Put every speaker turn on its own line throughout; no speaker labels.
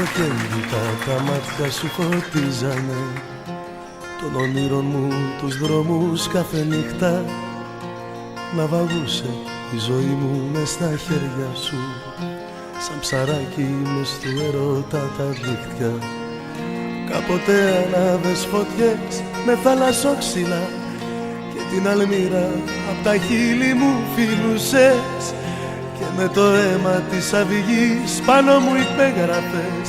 Φωτιέντικα τα μάτια σου φωτίζανε των ονείρων μου τους δρόμους κάθε νύχτα. Ναυαγούσε η ζωή μου μες στα χέρια σου, σαν ψαράκι μες του ερώτα τα δίχτυα. Κάποτε ανάβες φωτιές με θαλασσόξυλα και την αλμύρα απ' τα χείλη μου φιλούσες, και με το αίμα της αυγής πάνω μου υπέγραφες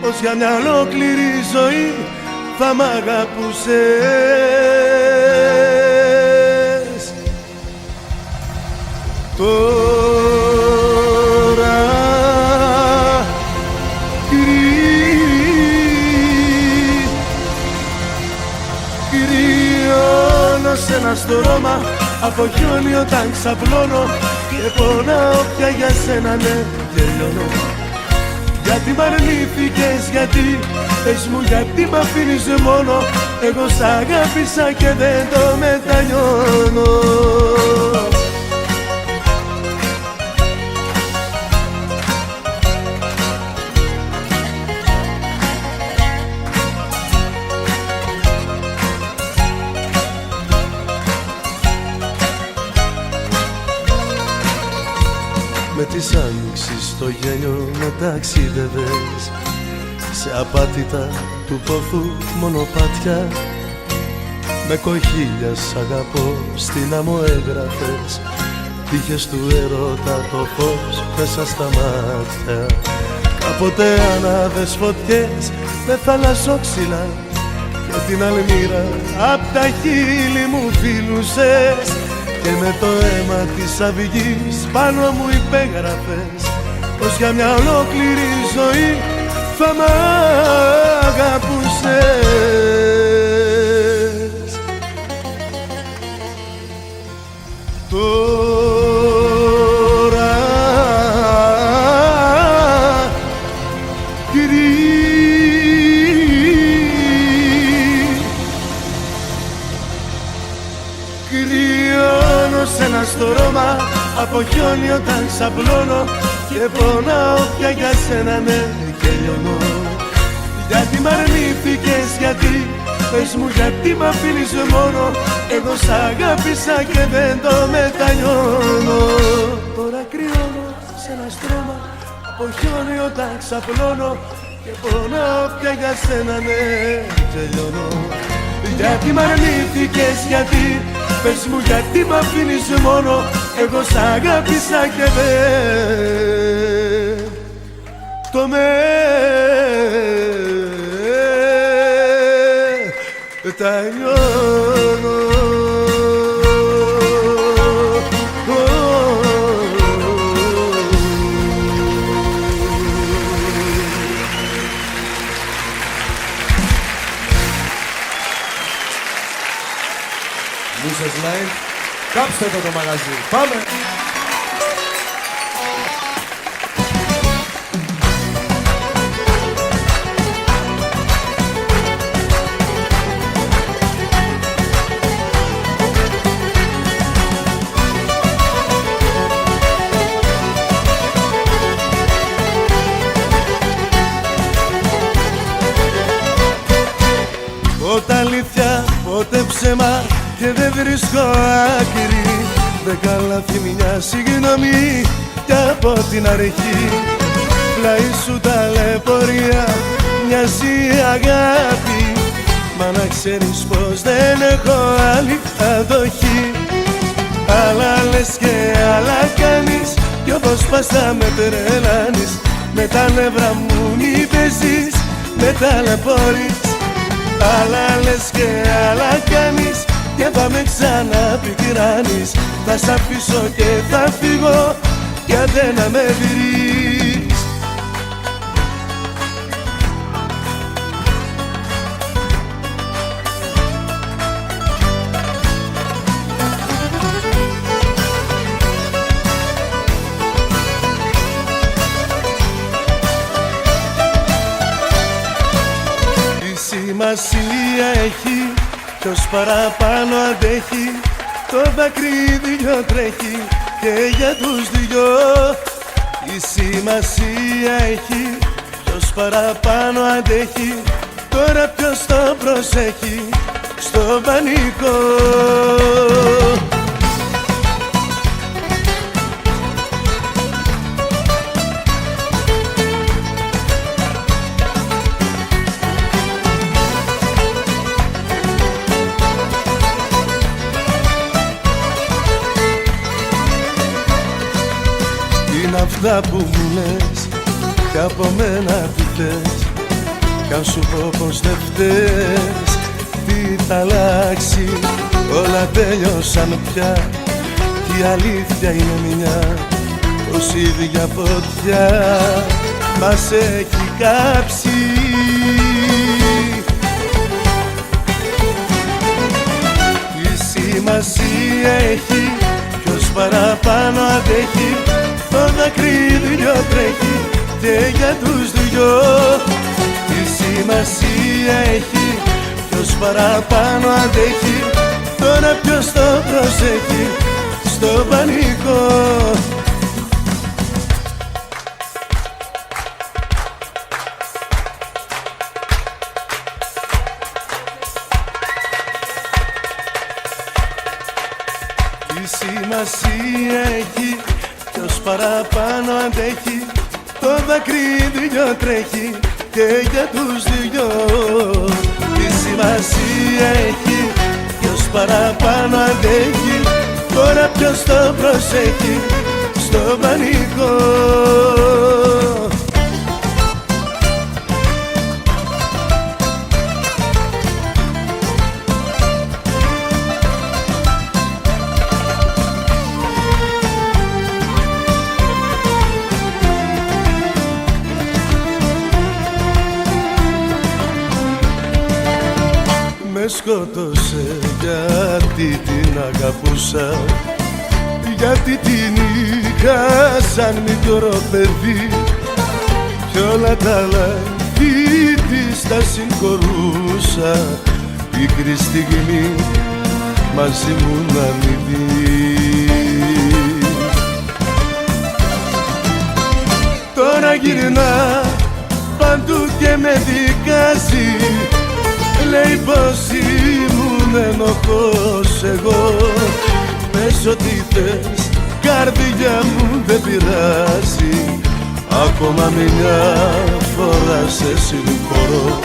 πως για μια ολόκληρη ζωή θα μ' αγαπούσες. Τώρα κρυώνω σένα στο Ρώμα, από χιόνι όταν ξαπλώνω και πονάω πια για σένα, ναι, γελιώνω. Γιατί μ' αρνήθηκες, γιατί, πες μου γιατί μ' αφήνεις μόνο, εγώ σ' αγάπησα και δεν το μετανιώνω. Με της άνοιξης στο γέλιο με ταξίδευες σε απάτητα του πόθου μονοπάτια. Με κοχύλια σ' αγαπώ στην άμμο έγραφες, τύχες του ερώτα το φως μέσα στα μάτια. Κάποτε ανάβες φωτιές με θαλασσόξυλα και την αλμύρα απ' τα χείλη μου φιλούσες, και με το αίμα της αυγής πάνω μου υπέγραφες πως για μια ολόκληρη ζωή θα μ' αγαπούσες. Τώρα κρυώνω σένα στο Ρώμα, από χιόνι όταν ξαπλώνω και πονάω πια για σένα, ναι, και λιώνω. Γιατί μ' αρνήθηκες, γιατί, πες μου γιατί μ' αφήνεις μόνο, εγώ σ' αγάπησα και δεν το μετανιώνω. Τώρα κρυώνω σε ένα στρώμα, από χιόνι όταν ξαπλώνω και πονάω πια για σένα, ναι, και λιώνω. Γιατί μ' αρνήθηκες, γιατί, πες μου γιατί μ' αφήνεις μόνο, εγώ σ' αγάπησα και δεν το μετανιώνω.
Μούσες Live, κάψτε το μαγαζί. Πάμε!
Πότε αλήθεια, πότε ψέμα και δεν βρίσκω άκρη, δέκα λάθη μια συγγνώμη κι από την αρχή. Πλάι σου ταλαιπωρία μοιάζει αγάπη, μα να ξέρεις πως δεν έχω άλλη αντοχή. Άλλα λες και άλλα κάνεις κι όπως πας θα με τρελάνεις, με τα νεύρα μου μη παίζεις, με ταλαιπωρείς. Άλλα λες και άλλα κάνεις και θα με ξαναπικράνεις, θα σ' αφήσω και θα φύγω κι αν δεν να με βρεις. Σημασία έχει ποιος παραπάνω αντέχει, το δακρύδιο τρέχει και για τους δυο. Η σημασία έχει ποιος ποιος παραπάνω αντέχει, τώρα ποιος το προσέχει στο πανικό. Είναι αυτά που μου λες κι από μένα τι θες, κι αν σου πω πως δεν φταίς, τι θα αλλάξει, όλα τέλειωσαν πια κι η αλήθεια είναι μια, πως η ίδια φωτιά μας έχει κάψει. Τι σημασία έχει ποιος παραπάνω αντέχει, το δακρύδιο τρέχει και για τους δυο. Τι σημασία έχει ποιος παραπάνω αντέχει, τώρα ποιος το προσέχει στο πανικό. Τι σημασία έχει ποιος παραπάνω αντέχει, το δακρύδιο τρέχει και για τους δυο. Τι σημασία έχει ποιος παραπάνω αντέχει, τώρα ποιος το προσέχει στο πανικό. Με σκότωσε γιατί την αγαπούσα, γιατί την είχα σαν μικρό παιδί κι όλα τα λάθη της τα συγχωρούσα, πικρή στιγμή μαζί μου να μην δει. Τώρα γυρνά παντού και με δικάζει, λέει πως ήμουν ενοχός εγώ. Πες ό,τι θες, καρδιά μου δεν πειράζει, ακόμα μια φορά σε συγχωρώ.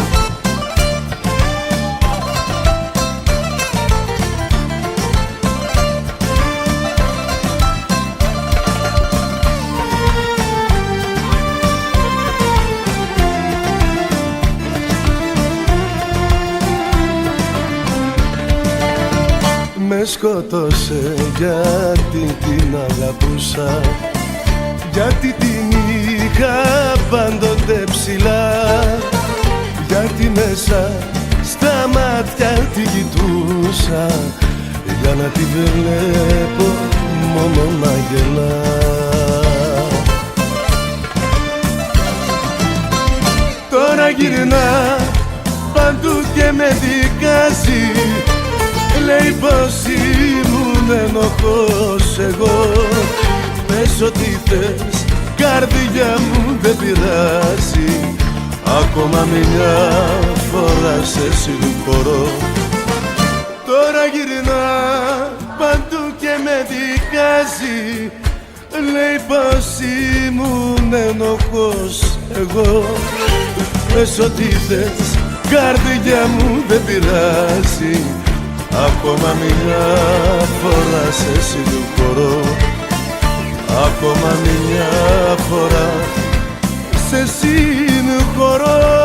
Με σκότωσε γιατί την αγαπούσα, γιατί την είχα πάντοτε ψηλά, γιατί μέσα στα μάτια τη κοιτούσα, για να τη βλέπω μόνο να γελά. Τώρα γυρνά παντού και με δικάζει, λέει πως ήμουν ενοχός εγώ. Πες ό,τι θες, καρδιά μου δεν πειράζει, ακόμα μια φορά σε συγχωρώ. Τώρα γυρνά παντού και με δικάζει, λέει πως ήμουν ενοχός εγώ. Πες ό,τι θες, καρδιά μου δεν πειράζει, ακόμα μια φορά σε συγχωρώ, ακόμα μια φορά σε συγχωρώ.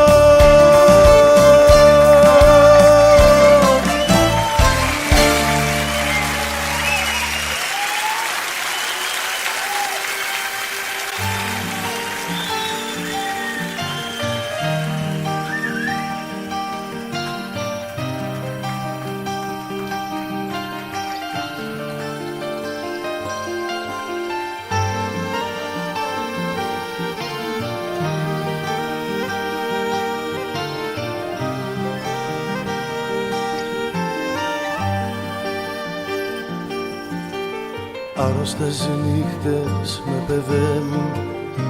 Άρρωστες νύχτες με παιδεύουν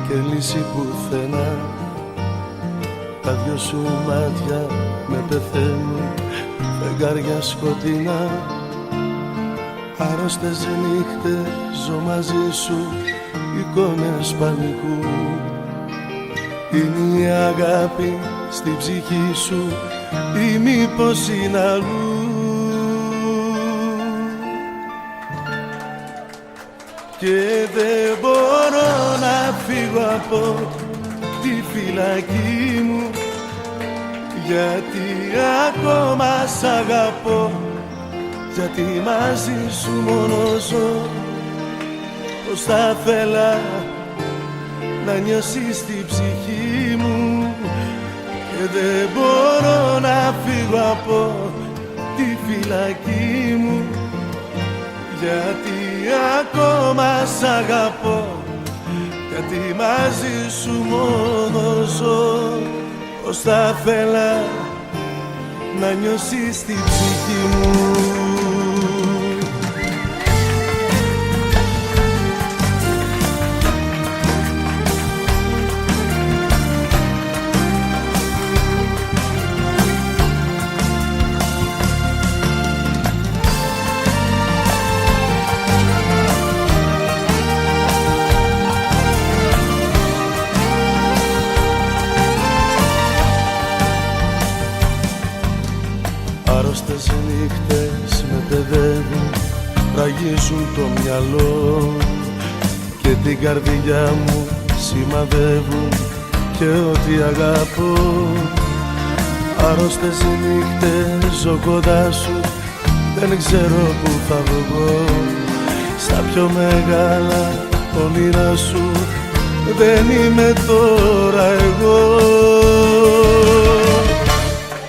και λύση πουθενά, Τα δυο σου μάτια με πεθαίνουν, φεγγάρια σκοτεινά. Άρρωστες νύχτες ζω μαζί σου, εικόνες πανικού. Είναι η αγάπη στη ψυχή σου ή μήπως είναι αλλού? Και δεν μπορώ να φύγω από τη φυλακή μου, γιατί ακόμα σ' αγαπώ, γιατί μαζί σου μόνο ζω. Πως θα θέλα να νιώσεις την ψυχή μου, και δεν μπορώ να φύγω από τη φυλακή μου, γιατί ακόμα σ' αγαπώ, γιατί μαζί σου μόνο ζω. Πως θα θέλα να νιώσεις την ψυχή μου. Άρρωστες νύχτες με παιδεύουν, ραγίζουν το μυαλό και την καρδιά μου σημαδεύουν και ό,τι αγαπώ. Άρρωστες νύχτες ζω κοντά σου, δεν ξέρω που θα βγω. Στα πιο μεγάλα όνειρα σου δεν είμαι τώρα εγώ.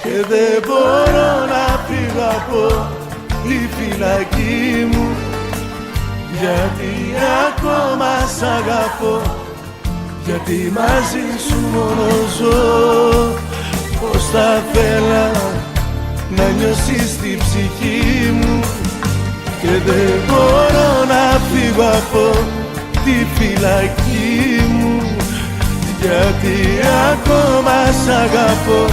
Και δεν μπορώ να φύγω από τη φυλακή μου, γιατί ακόμα σ' αγαπώ, γιατί μαζί σου μόνο ζω. Πως θα θέλα να νιώσεις την ψυχή μου, και δεν μπορώ να φύγω από τη φυλακή μου, γιατί ακόμα σ' αγαπώ,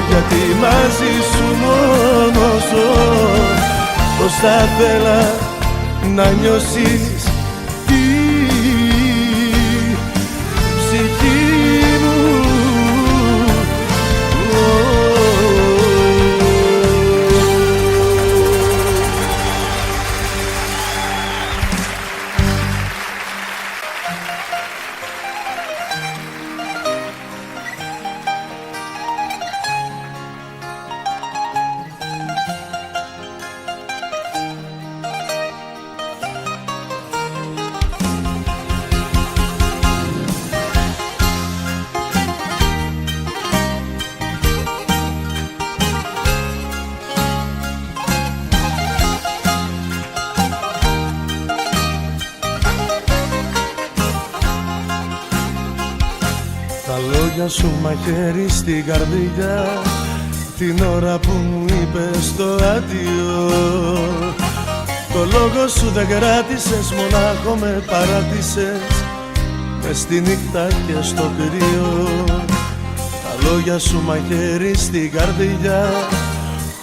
γιατί μαζί σου μόνο ζω. Πως θα θέλα να νιώσεις την ψυχή μου. Τα λόγια σου μαχαίρι στην καρδιά, την ώρα που μου είπες το αντίο. Το λόγο σου δεν κράτησες, μονάχο με παράτησες μες στη νύχτα και στο κρύο. Τα λόγια σου μαχαίρι στην καρδιά,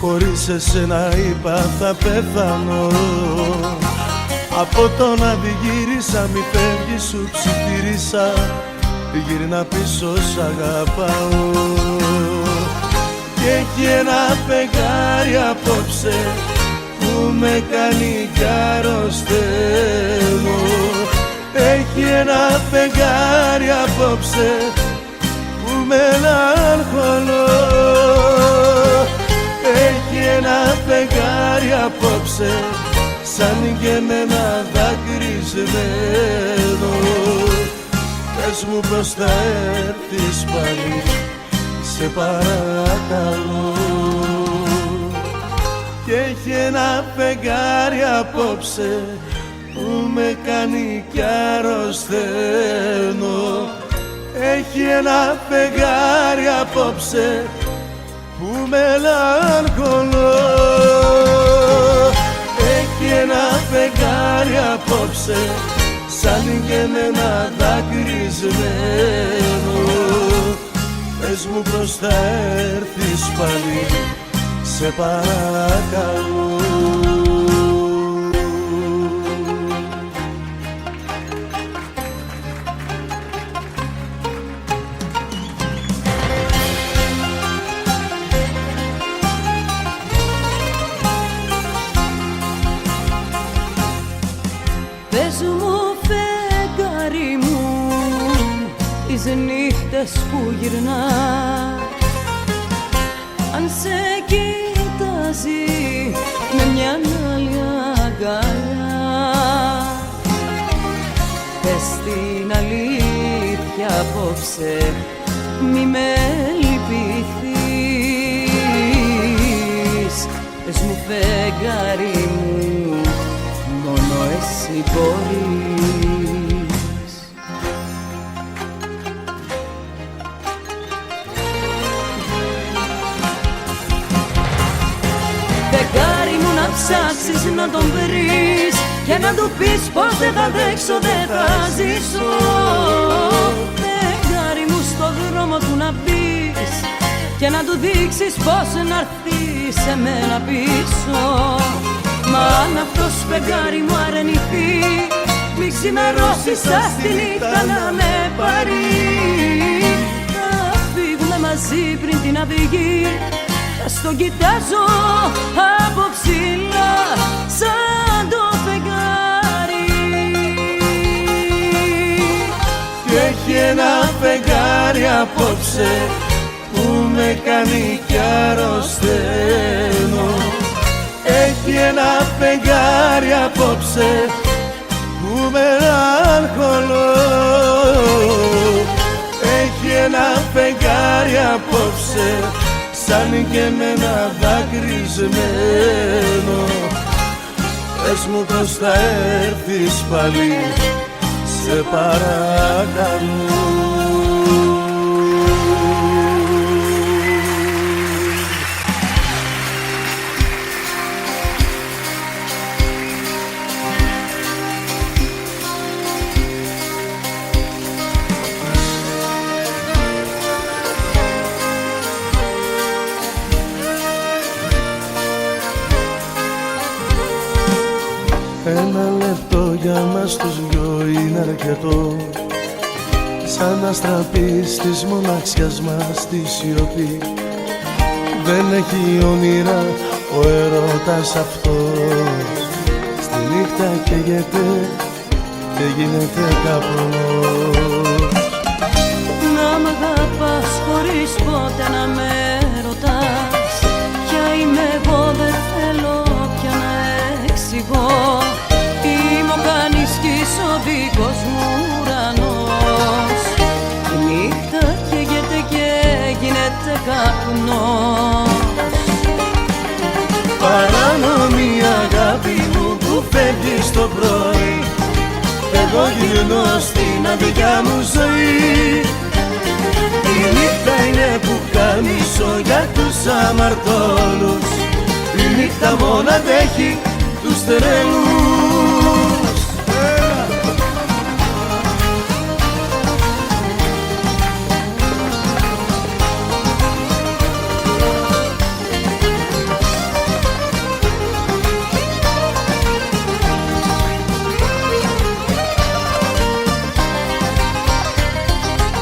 χωρίς εσένα είπα θα πεθάνω. Από το να γύρισα μη φεύγεις σου ψιθύρισα, γύρνα πίσω σ' αγαπάω. Και έχει ένα φεγγάρι απόψε που με κάνει κι αρρωσταίνω. Έχει ένα φεγγάρι απόψε που μελαγχολώ. Έχει ένα φεγγάρι απόψε σαν και εμένα δακρυσμένο. Πες μου πως θα έρθεις πάλι, σε παρακαλώ. Και έχει ένα φεγγάρι απόψε που με κάνει κι αρρωσταίνω. Έχει ένα φεγγάρι απόψε που μελαγχολώ. Έχει ένα φεγγάρι απόψε σαν και εμένα δακρυσμένο. πες μου πως θα έρθεις πάλι, σε παρακαλώ.
Πες μου φεγγάρι μου, τις νύχτες που γυρνά, αν σε κοιτάζει με μια άλλη αγκαλιά. Πες την αλήθεια απόψε, μη με λυπηθείς. Πες μου φεγγάρι μου, μόνο εσύ μπορείς. Φεγγάρι μου να ψάξεις να τον βρεις και να του πεις πως δεν θα αντέξω, δεν θα ζήσω. Φεγγάρι μου στο δρόμο του να μπεις και να του δείξεις πως να έρθει σε μένα πίσω. Μα αν αυτός φεγγάρι μου αρνηθεί, μη ξημερώσεις σας τη νύχτα να με πάρει. Θα φύγουμε μαζί πριν την αυγή, θα στον κοιτάζω από ψηλά σαν το φεγγάρι.
Κι έχει ένα φεγγάρι απόψε που με κάνει κι αρρωσταίνω. Έχει ένα φεγγάρι απόψε που με αγχολώ. Έχει ένα φεγγάρι απόψε σαν και με ένα δάκρυσμένο. Πες μου πως θα έρθεις πάλι, σε παρακαλώ. Ένα λεπτό για μας τους δυο είναι αρκετό, σαν να στραπείς της μοναξιάς μας τη σιωπή. Δεν έχει όνειρα ο έρωτας αυτός, στη νύχτα καίγεται και γίνεται καπνός.
Να μ' αγαπάς χωρίς ποτέ να με ρωτάς, ποια είμαι εγώ δεν θέλω πια να εξηγώ. Είμαι ο κανείς κι είσαι ο δικός μου ουρανός. Η νύχτα καίγεται και γίνεται καπνός.
Παράνομη αγάπη μου που φεύγει το πρωί, εγώ γυρνώ στην αδικιά μου ζωή. Η νύχτα είναι που καμίσω για τους αμαρτώλους, η νύχτα μόνο αντέχει τους τρελούς.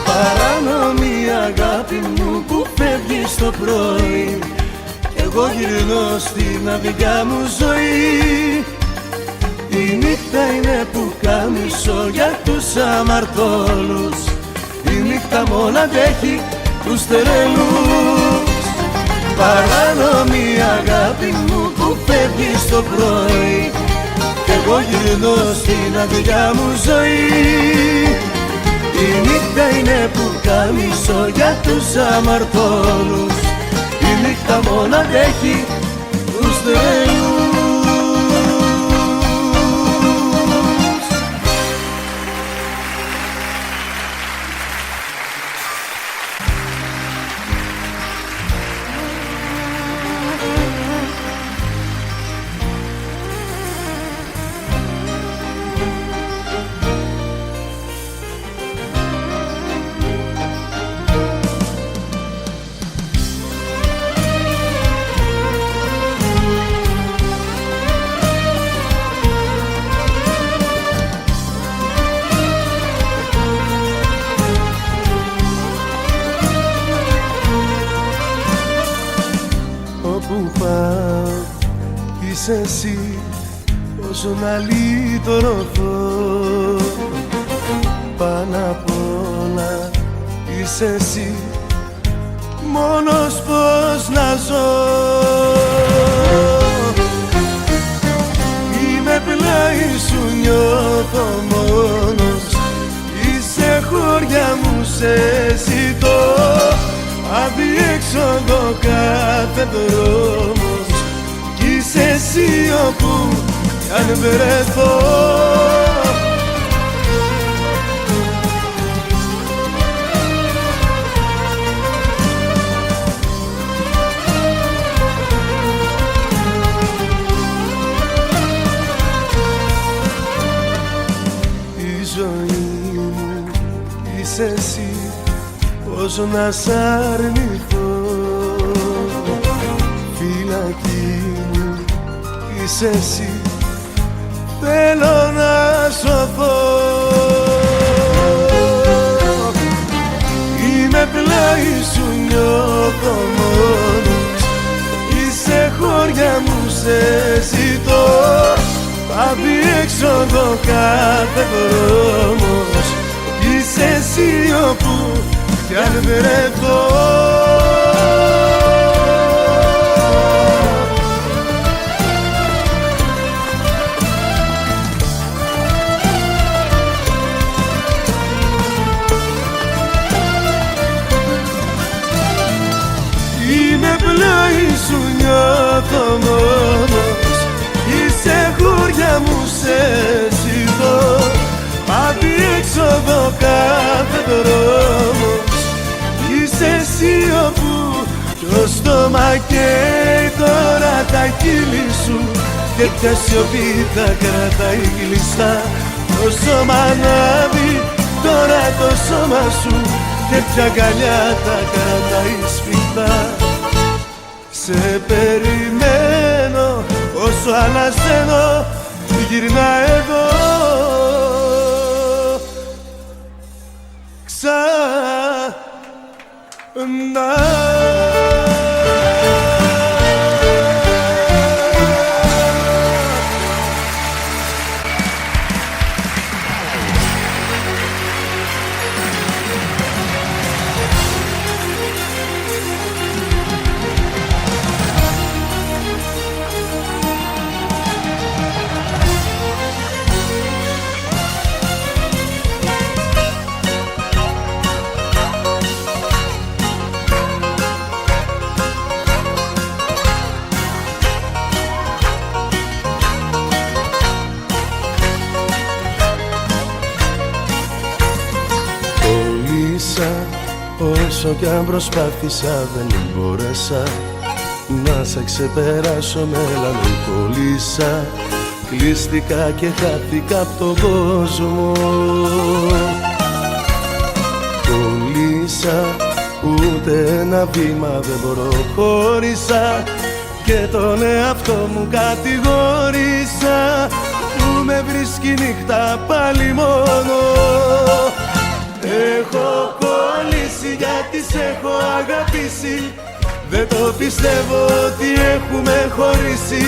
Παράνομη αγάπη μου που φεύγει το πρωί, εγώ γυρνώ στην αδικιά μου ζωή. Η νύχτα είναι που καμίσω για τους αμαρτώλους, η νύχτα μόνο αντέχει τους τρελούς. Παράνομη αγάπη μου που φεύγει το πρωί, εγώ γυρνώ στην αδικιά μου ζωή. Η νύχτα είναι που καμίσω για τους αμαρτώλους, η νύχτα μόνο αντέχει τους τρελούς. είσαι εσύ, όσο να λυτρωθώ. Πάνω απ' όλα είσαι εσύ, μόνος πως να ζω. Είμαι πλάι σου, νιώθω μόνος, είσαι χώρια μου, σε ζητώ. Αδιέξοδο κάθε δρόμος, κι είσαι εσύ όπου κι αν βρεθώ. Η ζωή μου είσαι εσύ, πώς να σ' αρνηθώ. Φυλακή μου είσαι εσύ, θέλω να σωθώ. Είμαι πλάι σου, νιώθω μόνος, είσαι χώρια μου, σε ζητώ. Αδιέξοδο κάθε δρόμος, είσαι εσύ όπου κι αν βρεθώ. Είμαι πλάι σου, νιώθω μόνος, είσαι χώρια μου, σε ζητώ. Αδιέξοδο κάθε δρόμος, είσαι εσύ όπου το στόμα καίει τώρα τα χείλη σου, και πια σιωπή τα κρατάει κλειστά. Το σώμα ανάβει τώρα το σώμα σου, και πια αγκαλιά τα κρατάει σφιχτά. Σε περιμένω όσο ανασένω, γυρνά εδώ ξανά. Όσο κι αν προσπάθησα δεν μπόρεσα να σε ξεπεράσω, μελαγχολήσα. Κλείστηκα και χάθηκα απ' τον κόσμο. Κολλήσα, ούτε ένα βήμα δεν προχώρησα, και τον εαυτό μου κατηγόρησα, που με βρίσκει νύχτα πάλι μόνο. Έχω κολλήσει γιατί σε έχω αγαπήσει, δεν το πιστεύω ότι έχουμε χωρίσει.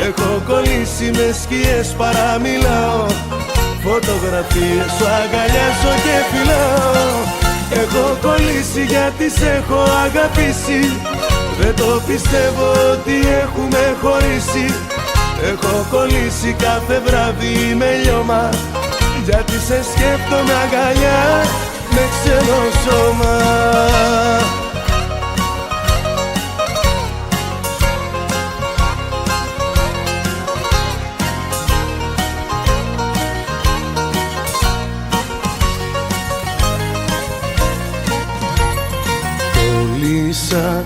Έχω κολλήσει με σκιές, παραμιλάω, φωτογραφίες σου αγκαλιάζω και φυλάω. Έχω κολλήσει γιατί σε έχω αγαπήσει, δεν το πιστεύω ότι έχουμε χωρίσει. Έχω κολλήσει κάθε βράδυ με λιώμα, γιατί σε σκέφτομαι αγκαλιά με ξένο σώμα. Κολλήσα,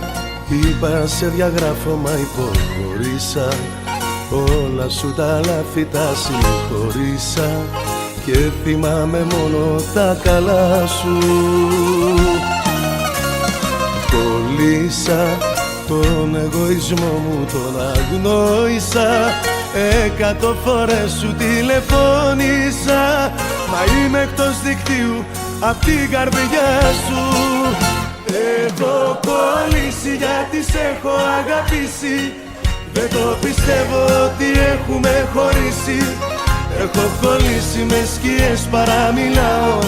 είπα σε διαγράφω μα υποχωρήσα. Όλα σου τα λάθη τα συγχωρήσα, και θυμάμαι μόνο τα καλά σου. Κολλήσα, τον εγωισμό μου τον αγνόησα, 100 φορές σου τηλεφώνησα, μα είμαι εκτός δικτύου απ' την καρδιά σου. Έχω κολλήσει γιατί σε έχω αγαπήσει, Δεν το πιστεύω ότι έχουμε χωρίσει. Έχω κολλήσει με σκιές, παραμιλάω.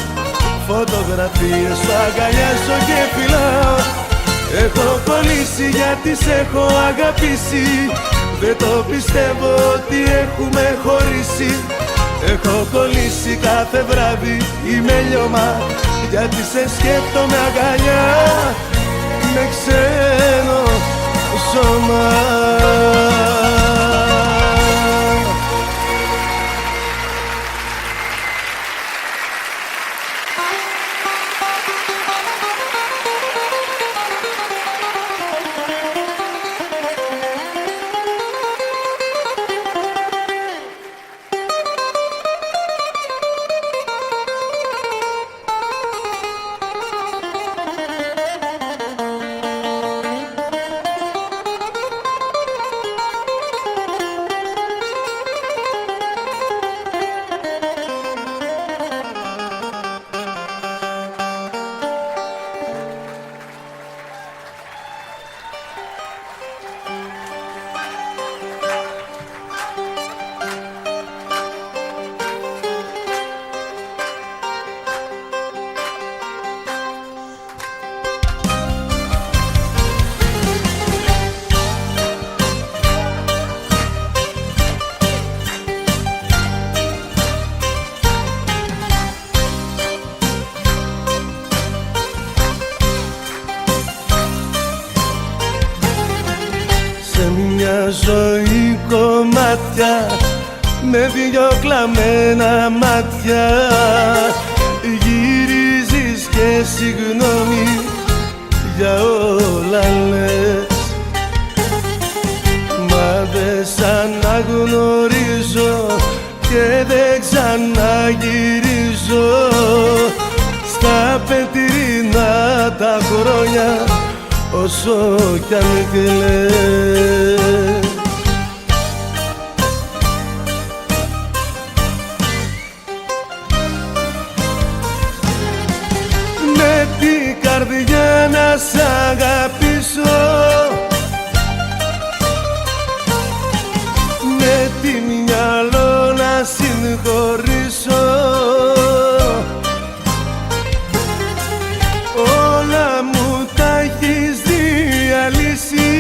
Φωτογραφίες σου αγκαλιάζω και φυλάω. Έχω κολλήσει γιατί σε έχω αγαπήσει. Δεν το πιστεύω ότι έχουμε χωρίσει. Έχω κολλήσει κάθε βράδυ, είμαι λιώμα, γιατί σε σκέφτομαι αγκαλιά με ξένο σώμα. Μια ζωή κομμάτια με δυο κλαμμένα μάτια, γυρίζεις και συγγνώμη για όλα λες. Μα δεν σ' αναγνωρίζω και δεν ξαναγυρίζω στα πετρινά τα χρόνια, όσο κι αν κλαις. Με την καρδιά να σ' αγαπήσω, με τη μυαλό να συγχωρήσω, όλα μου τα έχεις διαλύσει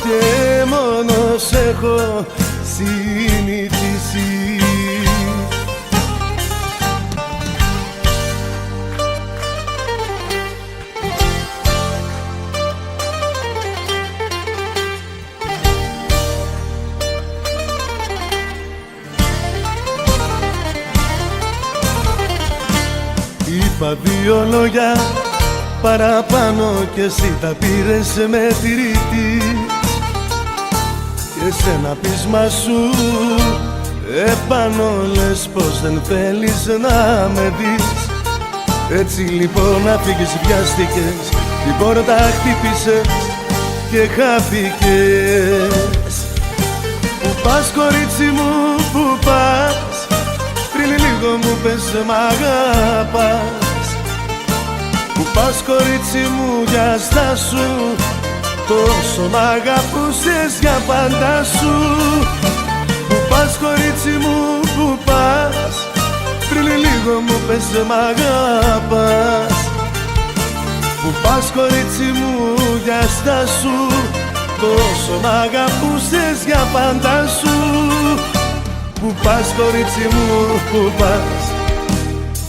και μόνο σ' έχω συνηθίσει. Είπα δύο λόγια παραπάνω κι εσύ τα πήρες με τη ρήτη και σε ένα πείσμα σου επάνω λες πως δεν θέλεις να με δεις. Έτσι λοιπόν να φύγεις βιάστηκες, την πόρτα χτύπησες και χάθηκες. Πού πας κορίτσι μου, πού πας, πριν λίγο μου πες μ' αγαπάς. Πού πας κορίτσι μου, για στάσου, τόσο μ' αγαπούσες για πάντα σου. Πού πας κορίτσι μου, πού πας, πριν λίγο μου πες μ' αγαπάς. Πού πας κορίτσι μου, για στάσου, τόσο μ' αγαπούσες για πάντα σου. Πού πας κορίτσι μου, πού πας,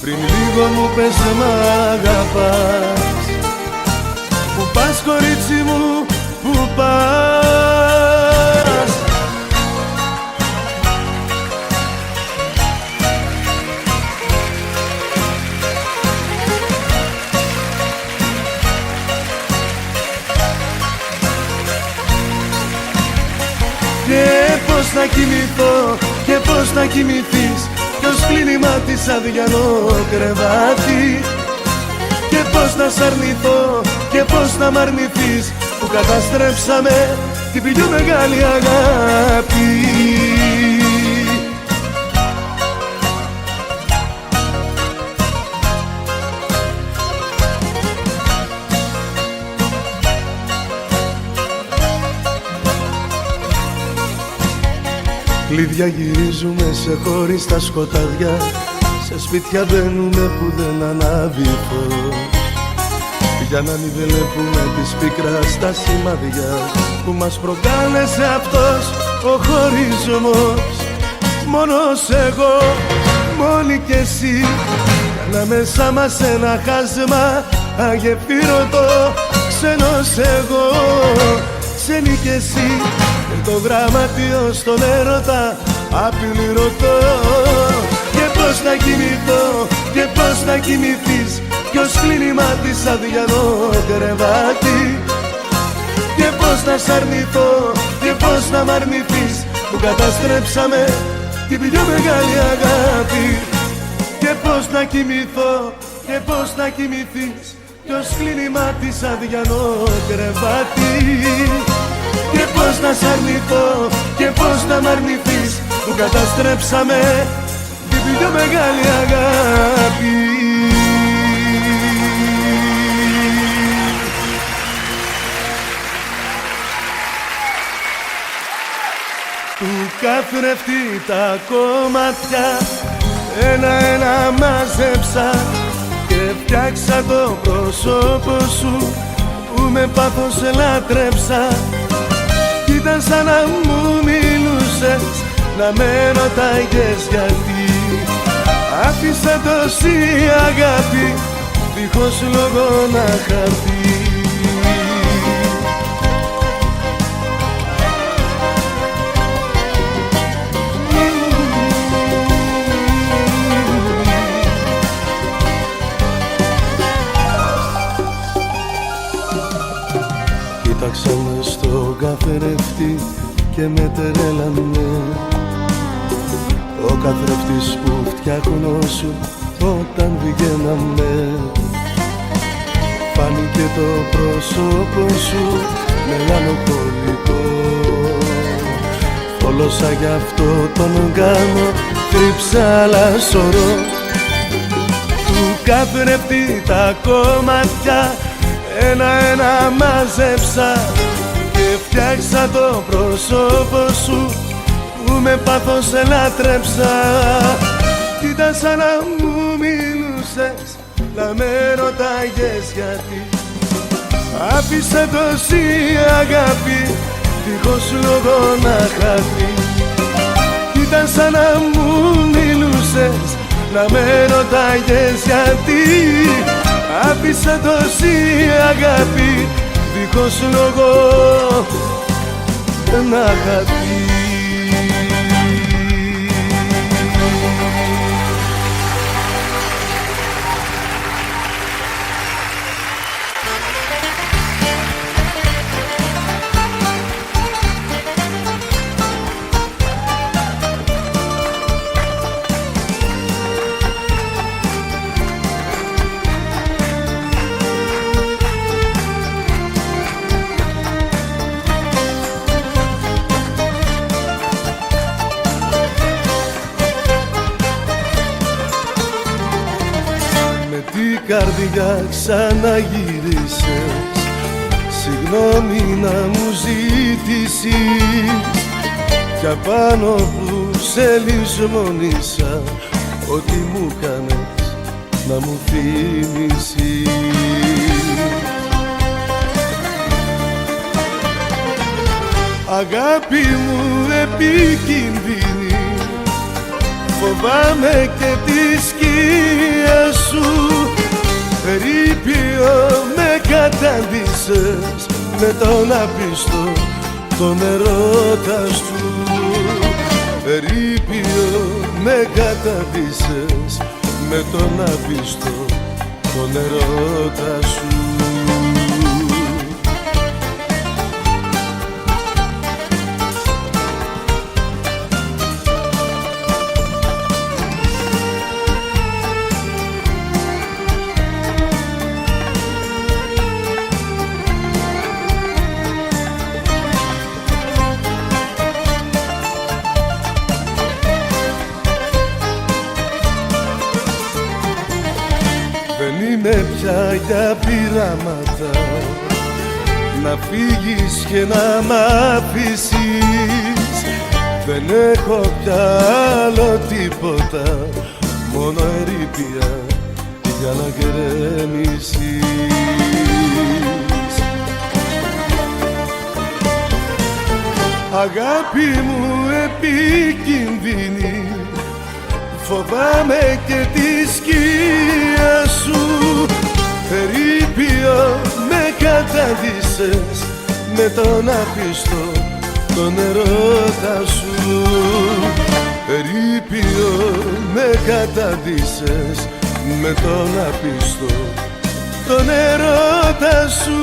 πριν λίγο μου πες μ' αγαπάς. Πού πας κορίτσι μου, πού πας. Και πώς να κοιμηθώ και πώς να κοιμηθείς, ποιος κλείνει μάτι σαν διανό κρεβάτι. Και πώς να σ' αρνηθώ και πώς να μ' αρνηθείς, που καταστρέψαμε την πιο μεγάλη αγάπη. Κλειδιά γυρίζουμε σε χωριστά σκοτάδια, σε σπίτια μπαίνουμε που δεν ανάβει φως, για να μην βλέπουμε της πίκρας τα σημάδια που μας προκάλεσε αυτός ο χωρισμός. Μόνος εγώ, μόνη κι εσύ, ανάμεσα μας ένα χάσμα αγεφύρωτο. Ξένος εγώ, ξένη κι εσύ, με το γραμματείο στον έρωτα απειληρωτό. Και πώς να κοιμηθώ, και πώς να κοιμηθείς, ποιος κλείνημα της αδιανό κρεβάτι. Και πώς να σ' αρνηθώ, και πώς να μ' αρνηθείς, που καταστρέψαμε την πιο μεγάλη αγάπη. Και πώς να κοιμηθώ, και πώς να κοιμηθείς, ποιος κλείνημα της αδιανό κρεβάτι. Και πώς να σ' αρνηθώ, και πώς να μ' αρνηθείς, που καταστρέψαμε την πιο μεγάλη αγάπη. Του καθρέφτη τα κομμάτια ένα-ένα μάζεψα και φτιάξα το πρόσωπο σου που με πάθος λάτρεψα. Κι ήταν σαν να μου μιλούσες, να με ρωτάγες γιατί άφησα τόση αγάπη δίχως λόγο να χαθεί. Κοίταξα μες στο καθρέφτη και με τρέλανε ο καθρέφτης που φτιάχνωσου όταν βγαίναμε. Φάνηκε το πρόσωπο σου μελαγχολικό, θόλωσα γι' αυτό τον κάνω τρίψαλα σωρό. Του καθρέφτη τα κομμάτια ένα-ένα μάζεψα και φτιάξα το πρόσωπο σου που με πάθος λάτρεψα. Κι ήταν σαν να μου μιλούσες, να με ρωτάγες γιατί άφησα τόση αγάπη δίχως λόγο να χαθεί. Κι ήταν σαν να μου μιλούσες, να με ρωτάγες γιατί άφησα τόση αγάπη δίχως λόγο να χαθεί. Καρδιά ξαναγύρισες, συγγνώμη να μου ζητήσεις, κι απάνω που σε λησμονήσα ό,τι μου κάνες να μου θύμισεις. Αγάπη μου επικίνδυνη, φοβάμαι και τη σκία σου. Ερείπιο με κατάντησες με τον απίστο τον ερώτα σου. Ερείπιο με κατάντησες με τον απίστο τον ερώτα σου. Δεν είμαι πια για πειράματα, να φύγεις και να μ' αφήσεις. Δεν Δεν έχω πια άλλο τίποτα, μόνο ερήπια για να γκρεμίσεις. Αγάπη μου επικίνδυνη, φοβάμαι και τη σκία σου. Ερήπιο με καταδύσες με τον απίστο τον ερώτα σου. Ερήπιο με καταδύσες με τον απίστο τον ερώτα σου.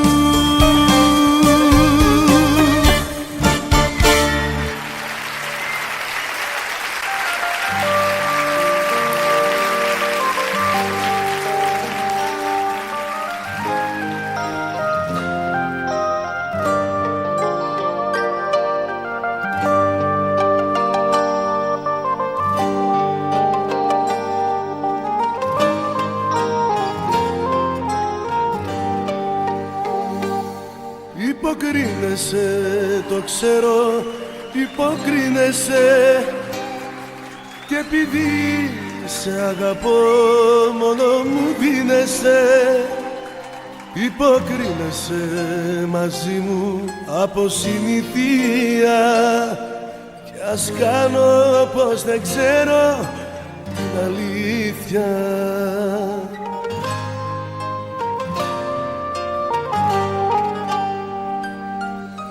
Υποκρίνεσαι, το ξέρω, υποκρίνεσαι, και επειδή σε αγαπώ μόνο μου δίνεσαι. Υποκρίνεσαι μαζί μου από συνηθία, κι ας κάνω πως δεν ξέρω την αλήθεια.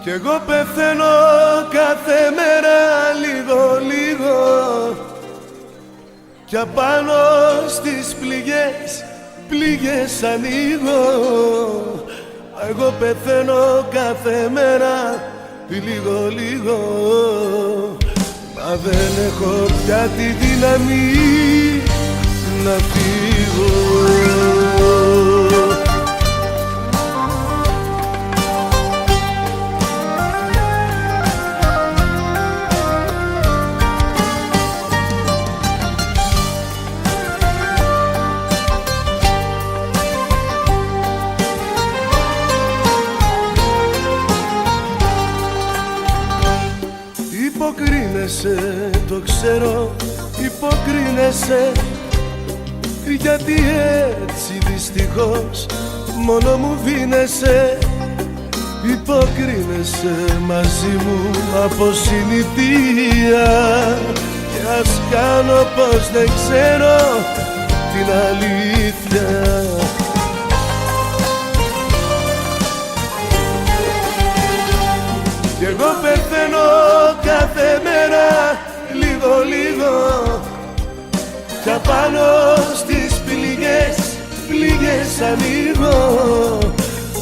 Κι εγώ πεθαίνω κάθε μέρα λίγο κι απάνω στις πληγές ανοίγω. Εγώ πεθαίνω κάθε μέρα λίγο μα δεν έχω πια τη δύναμη να φύγω. Υποκρίνεσαι, το ξέρω, υποκρίνεσαι, γιατί έτσι δυστυχώς μόνο μου δίνεσαι. Υποκρίνεσαι μαζί μου από συνηθία, κι ας κάνω πως δεν ξέρω την αλήθεια. Κι εγώ πεθαίνω κάθε μέρα λίγο κι απάνω στις πληγές ανοίγω.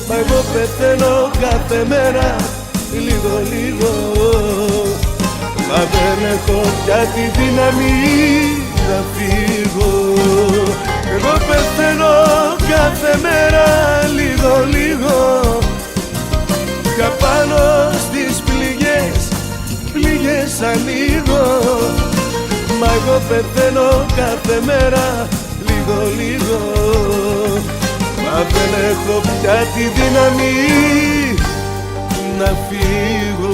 Μα εγώ πεθαίνω κάθε μέρα λίγο μα δεν έχω πια τη δύναμη να φύγω. Εγώ πεθαίνω κάθε μέρα λίγο κι απάνω στις πληγές ανοίγω. Μα εγώ πεθαίνω κάθε μέρα λίγο μα δεν έχω πια τη δύναμη να φύγω.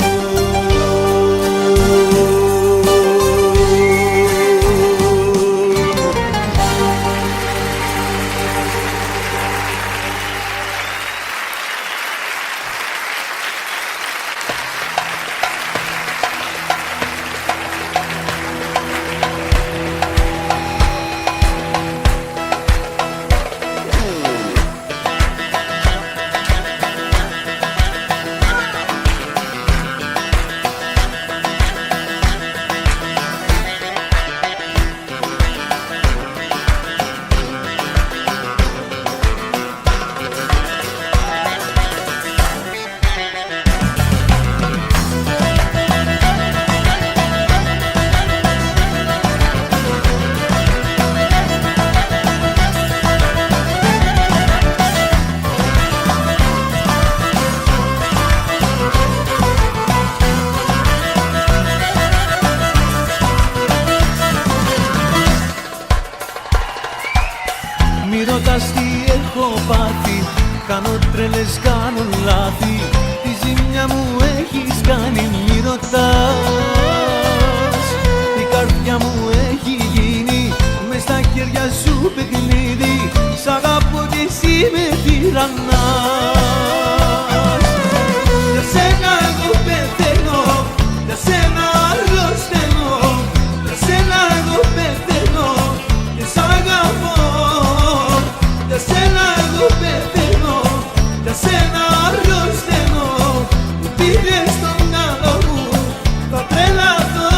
χέρια σου παιχνίδι, σ' αγαπώ κι εσύ με τυραννάς. Για σένα εγώ πεθαίνω, για σένα αρρωσταίνω, για σένα εγώ πεθαίνω και σ' αγαπώ. Για σένα εγώ πεθαίνω, για σένα αρρωσταίνω, μου πήγες στο μυαλό μου, θα τρελαθώ.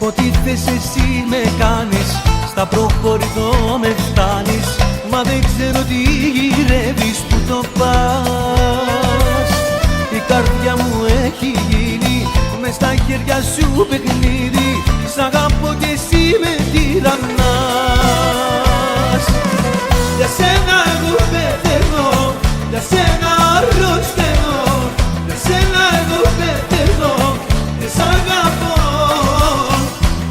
Ό,τι θες εσύ με κάνεις, στα προχωρητό με φτάνεις, μα δεν ξέρω τι γυρεύεις, που το πας. Η καρδιά μου έχει γίνει μες στα χέρια σου παιχνίδι, σ' αγαπώ κι εσύ με τυραννάς. Για σένα εγώ πεθαίνω, για σένα αρρωσταίνω, για σένα εγώ πεθαίνω και σ' αγαπώ.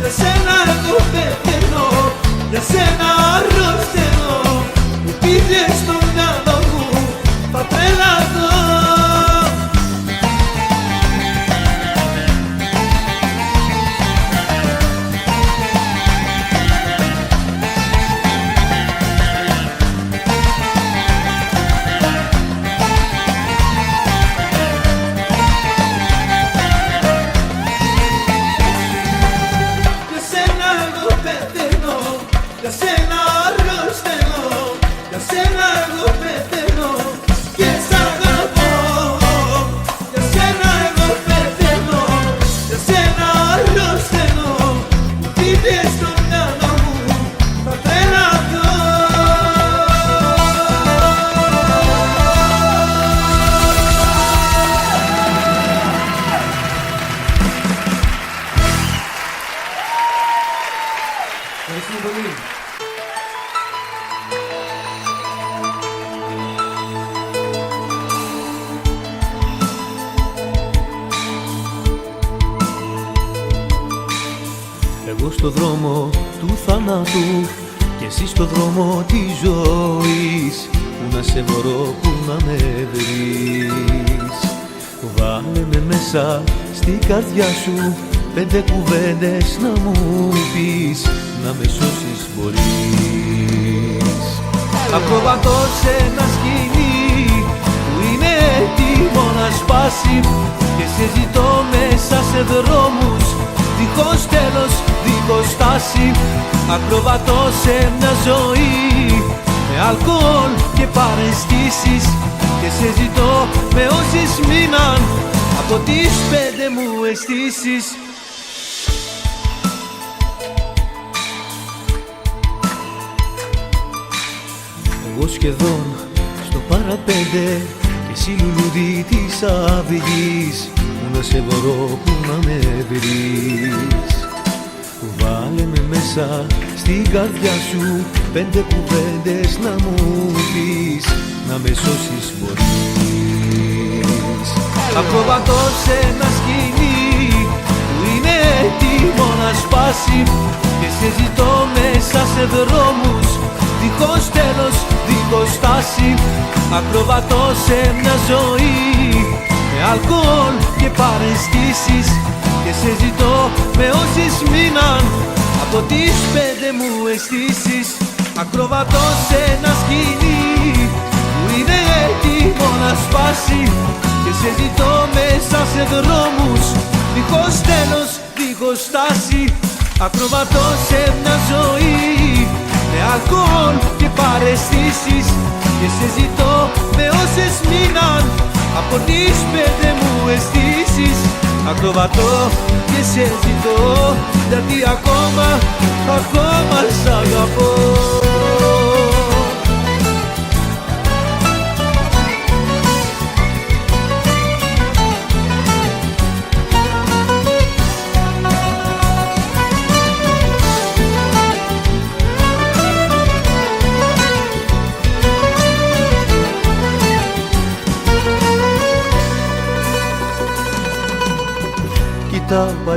Για σένα εγώ πεθαίνω, για σένα αρρωσταίνω, μου πήγες στο μυαλό μου, θα τρελαθώ. Για σένα αρρωσταίνω, για σένα εγώ πεθαίνω και σ' αγαπώ. Για σένα εγώ πεθαίνω, για σένα αρρωσταίνω, μου πήγες στο μυαλό μου, θα τρελαθώ.
Ευχαριστούμε πολύ.
Εγώ στο δρόμο του θανάτου και εσύ στο δρόμο της ζωής, που να σε βρω, που να με βρεις. Βάλε με μέσα στην καρδιά σου, 5 κουβέντες να μου πεις, να με σώσεις μπορείς. Ακροβατώ σε ένα σκηνή που είναι έτοιμο να σπάσει, και σε ζητώ μέσα σε δρόμους δίχως τέλος, δίχως στάση. Ακροβατώ σε μια ζωή με αλκοόλ και παραισθήσεις, και σε ζητώ με όσες μείναν από τις 5 μου αισθήσεις. Εγώ σχεδόν στο παραπέντε και εσύ λουλούδι της αυγής, που να σε βρω, που να με βρεις. Βάλε με μέσα στην καρδιά σου, 5 κουβέντες να μου πεις, να με σώσεις μπορείς. Ακροβατώ σε ένα σκηνή που είναι έτοιμο να σπάσει, και σε ζητώ μέσα σε δρόμους δίχως τέλος, δίχως στάση. Ακροβατώ σε μια ζωή με αλκοόλ και παραισθήσεις, και σε ζητώ με όσες μείναν από τις 5 μου αισθήσεις. Ακροβατώ σε ένα σκηνή που είναι έτοιμο να σπάσει, και σε ζητώ μέσα σε δρόμους δίχως τέλος, δίχως στάση. Ακροβατώ σε μια ζωή με αλκοόλ και παραισθήσεις, και σε ζητώ με όσες μείναν από τις 5 μου αισθήσεις. Ακροβατώ και σε ζητώ, γιατί ακόμα σ' αγαπώ.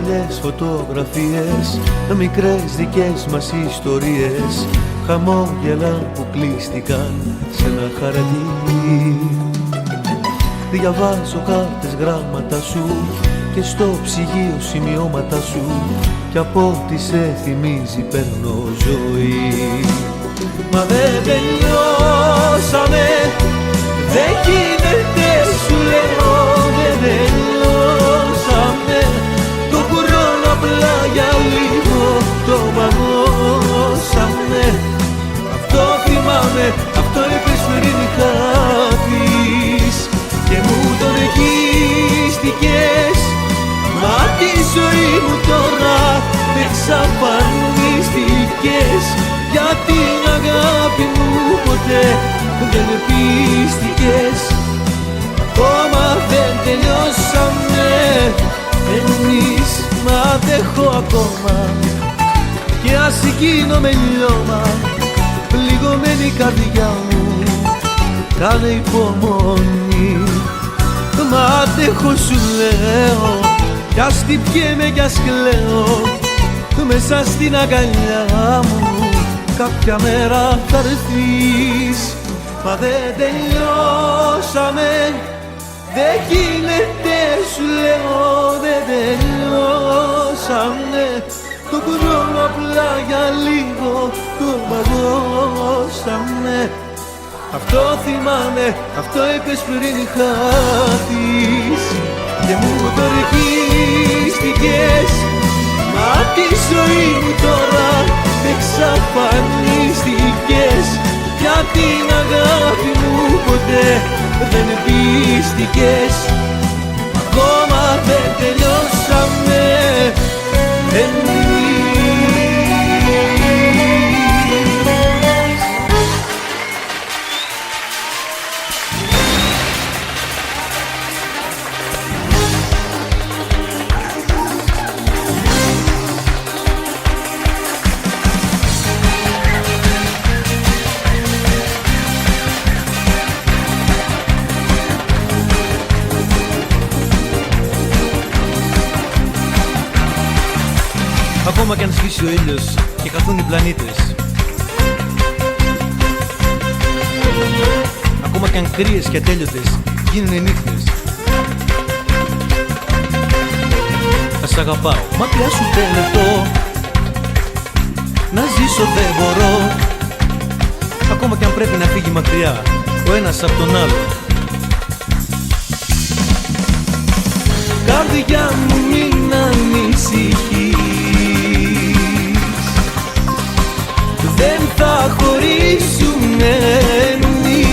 παλιές φωτογραφίες, μικρές δικές μας ιστορίες, χαμόγελα που κλείστηκαν σε ένα χαρτί. Διαβάζω χάρτες, γράμματα σου και στο ψυγείο σημειώματα σου, κι από ό,τι σε θυμίζει παίρνω ζωή. Μα δεν τελειώσαμε, δεν γίνεται σου λέω, δεν τελειώσαμε. Το χρόνο απλά για λίγο το παγώσαμε. Αυτό θυμάμαι, αυτό είπες πριν χάθεις και μου τον εκείστηκες. Μα τη ζωή μου τώρα εξαφανίστηκες, για την αγάπη μου ποτέ δεν πίστηκες. Ακόμα δεν τελειώσαμε εμείς, μα αντέχω ακόμα και ας εκείνο με λιώμα. Πληγωμένη καρδιά μου, κάνε υπομονή. Μα αντέχω σου λέω, κι ας χτυπιέμαι κι ας κλαίω μέσα στην αγκαλιά μου. Κάποια μέρα θα έρθεις, μα δεν τελειώσαμε. Δεν γίνεται σου λέω, δεν τελειώσαμε. Το χρόνο απλά για λίγο το παγώσαμε. Αυτό θυμάμαι, αυτό είπες πριν χάθεις και μου το ρεχίστηκες. Μα τη ζωή μου τώρα εξαφανίστηκες, για την αγάπη μου ποτέ δεν πίστηκες. Ακόμα δεν τελειώσαμε εμείς. Ακόμα κι αν σβήσει ο ήλιος και καθούν οι πλανήτες, ακόμα κι αν κρύες και ατέλειωτες γίνουνε νύχτες, θα σ' αγαπάω μακριά σου τελετώ. Να ζήσω δεν μπορώ, ακόμα κι αν πρέπει να φύγει μακριά ο ένας απ' τον άλλο. Καρδιά μου μην ανησυχείς, δεν θα χωρίσουμε εμείς.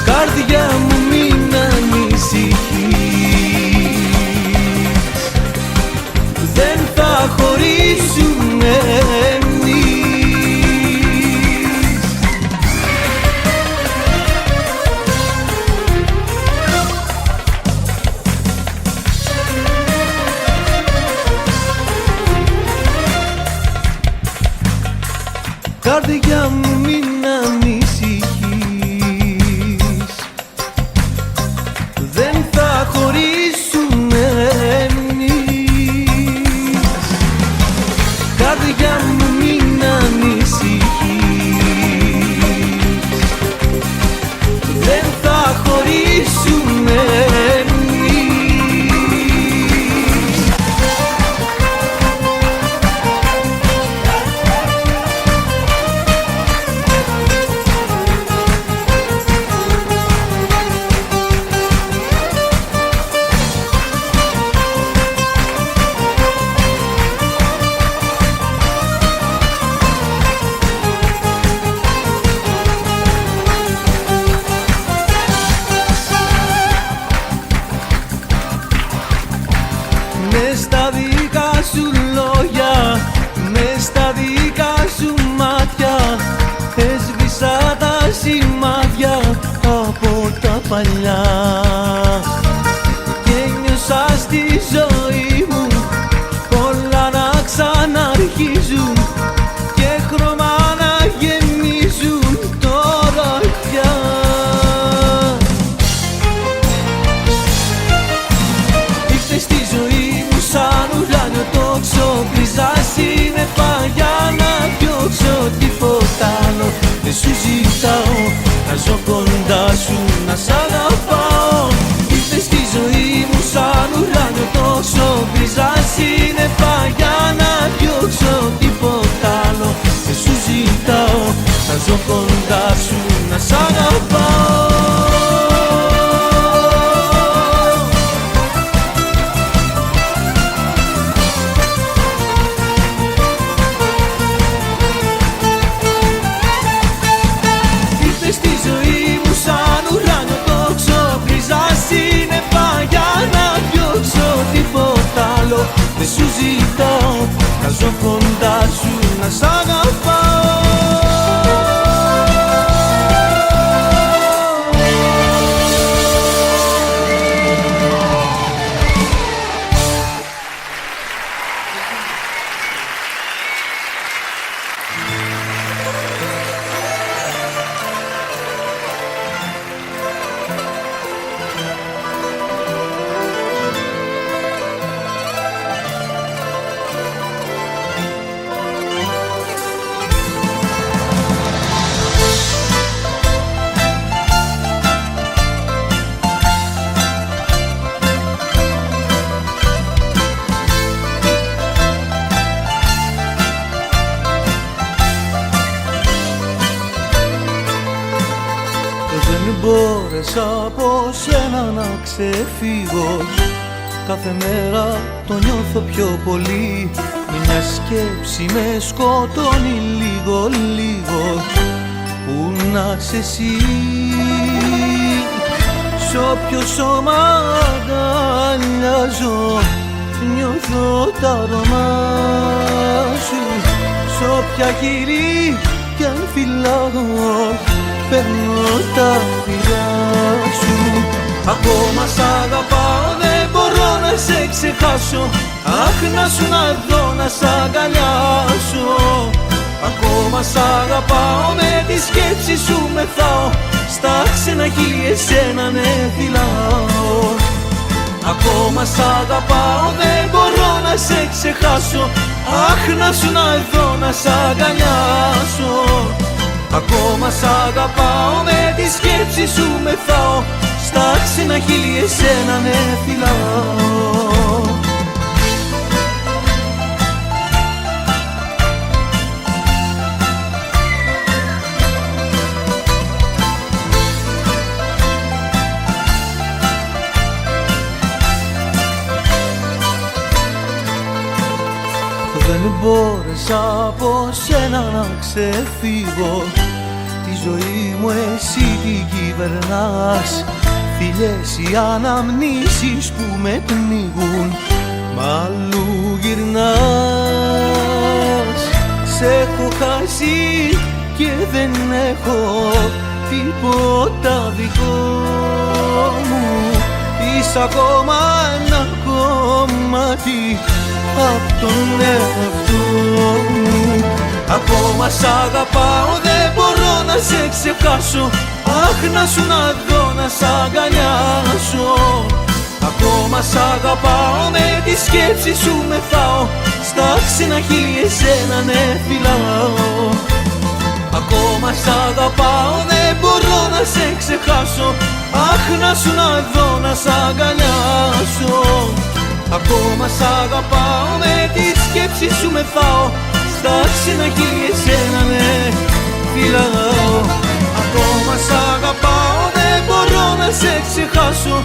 Καρδιά μου μην ανησυχείς, δεν θα χωρίσουμε εμείς. Καρδιά μου μην ανησυχείς, δεν θα χωρίσουμε εμείς. Καρδιά μου μην ανησυχείς, δεν θα χωρίσουμε εμείς. Μες στα δικά σου λόγια, μες στα δικά σου μάτια, έσβησα τα σημάδια από τα παλιά και νιώσα στη ζωή μου όλα να ξαναρχίζουν και χρώμα να γεμίζουν τώρα πια. Η ζω κοντά σου να σ' αγαπάω. Ήρθες στη ζωή μου σαν ουράνιο τόξο, βρίζα σύννεφα για να διώξω. Τίποτα άλλο δεν σου ζητάω, να ζω κοντά σου να σ' αγαπάω. Δεν μπόρεσα από σένα να ξεφύγω. Κάθε μέρα το νιώθω πιο πολύ. Μια σκέψη με σκοτώνει λίγο λίγο. Πού να είσαι εσύ, σ' όποιο σώμα αγκαλιάζω νιώθω τα αρώμα σου. Σ' όποια χείλη κι αν φυλάω παίρνω τα φιλιά σου. Ακόμα σ' αγαπάω, δεν μπορώ να σε ξεχάσω. Αχ, να σου να δω, να σ' αγκαλιάσω. Ακόμα σ' αγαπάω, με τη σκέψη σου μεθάω. Στα ξένα χείλη εσένα ναι φυλάω. Ακόμα σ' αγαπάω, δεν μπορώ να σε ξεχάσω. Αχ, να σου να δω, να σ' αγκαλιάσω. Ακόμα σ' αγαπάω, με τη σκέψη σου μεθάω. Στα ξένα χείλη εσένα ναι φυλάω. Δεν μπόρεσα από σένα να ξεφύγω. Τη ζωή μου εσύ την κυβερνάς. Φιλιές οι αναμνήσεις που με πνίγουν, μ' αλλού γυρνάς. Σ' έχω χάσει και δεν έχω τίποτα δικό μου. Είσαι ακόμα ένα κομμάτι απ' τον εαυτό μου. Ακόμα σ' αγαπάω, δεν μπορώ να σε ξεχάσω. Αχ, να σου να δω, να σ' αγκαλιάσω. Ακόμα σ' αγαπάω, με τη σκέψη σου μεθάω. Στα ξένα χείλη εσένα ναι φυλάω. Ακόμα σ' αγαπάω, δεν μπορώ να σε ξεχάσω. Αχ, να σου να δω, να σ' αγκαλιάσω. Ακόμα σ' αγαπάω, με τη σκέψη σου μεθάω. Στα ξένα χείλη εσένα ναι φυλάω. Ακόμα σ' αγαπάω, δεν μπορώ να σε ξεχάσω.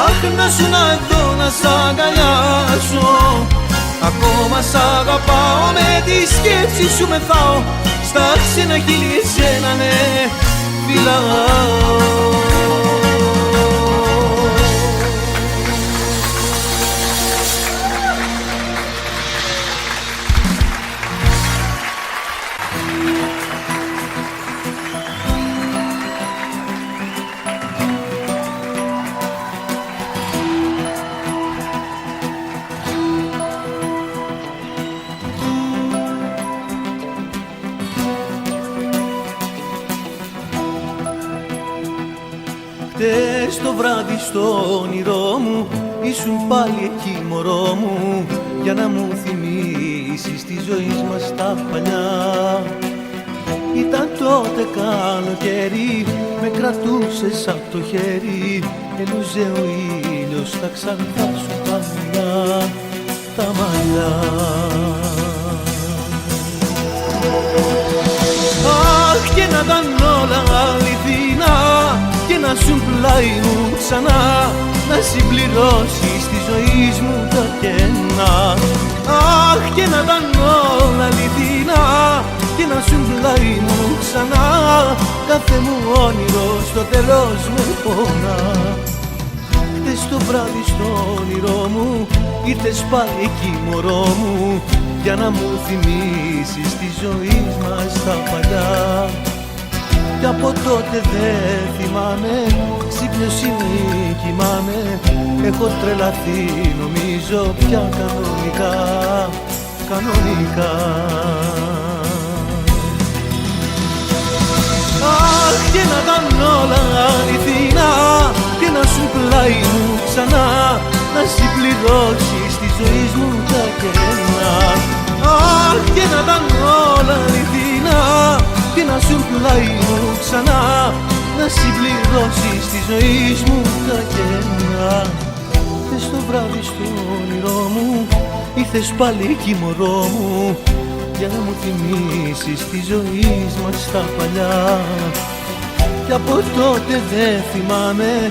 Αχ, να σου να δω, να σ' αγκαλιάσω. Ακόμα σ' αγαπάω, με τη σκέψη σου μεθάω. Στα ξένα χείλη εσένα ναι φυλάω. Χτες το βράδυ στο όνειρό μου ήσουν πάλι εκεί μωρό μου, για να μου θυμίσεις τη ζωή μας τα παλιά. Ήταν τότε καλοκαίρι, με κρατούσες απ' το χέρι, έλουζε ο ήλιος στα ξανθά σου τα μαλλιά, τα μαλλιά. Αχ, και να ήταν όλα αληθινά και να σου πλάι μου ξανά, να συμπληρώσεις τη ζωή μου τα κενά. Αχ, και να ήταν όλα αληθινά και να σου πλάι μου ξανά, κάθε μου όνειρο στο τέλος μου πονά. Χτες το βράδυ στο όνειρό μου ήρθες πάλι εκεί μωρό μου, για να μου θυμίσεις τη ζωή μας τα παλιά. Κι από τότε δεν θυμάμαι, ξύπνιος είμαι ή κοιμάμαι, έχω τρελαθεί νομίζω πια κανονικά, κανονικά. Αχ, και να ήταν όλα αληθινά και να σου πλάι μου ξανά, να συμπληρώσεις τη ζωή μου τα κενά. Αχ, και να ήταν όλα αληθινά και να σου πλάι μου ξανά, να συμπληρώσεις τη ζωή μου τα κενά. Χθες το βράδυ στο όνειρό μου ήρθες πάλι εκεί μωρό μου, για να μου θυμίσεις τη ζωή μας τα παλιά. Κι από τότε δεν θυμάμαι,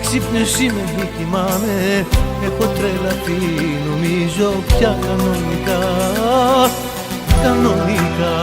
ξύπνιος είμαι ή κοιμάμαι, έχω τρελαθεί νομίζω πια κανονικά, κανονικά.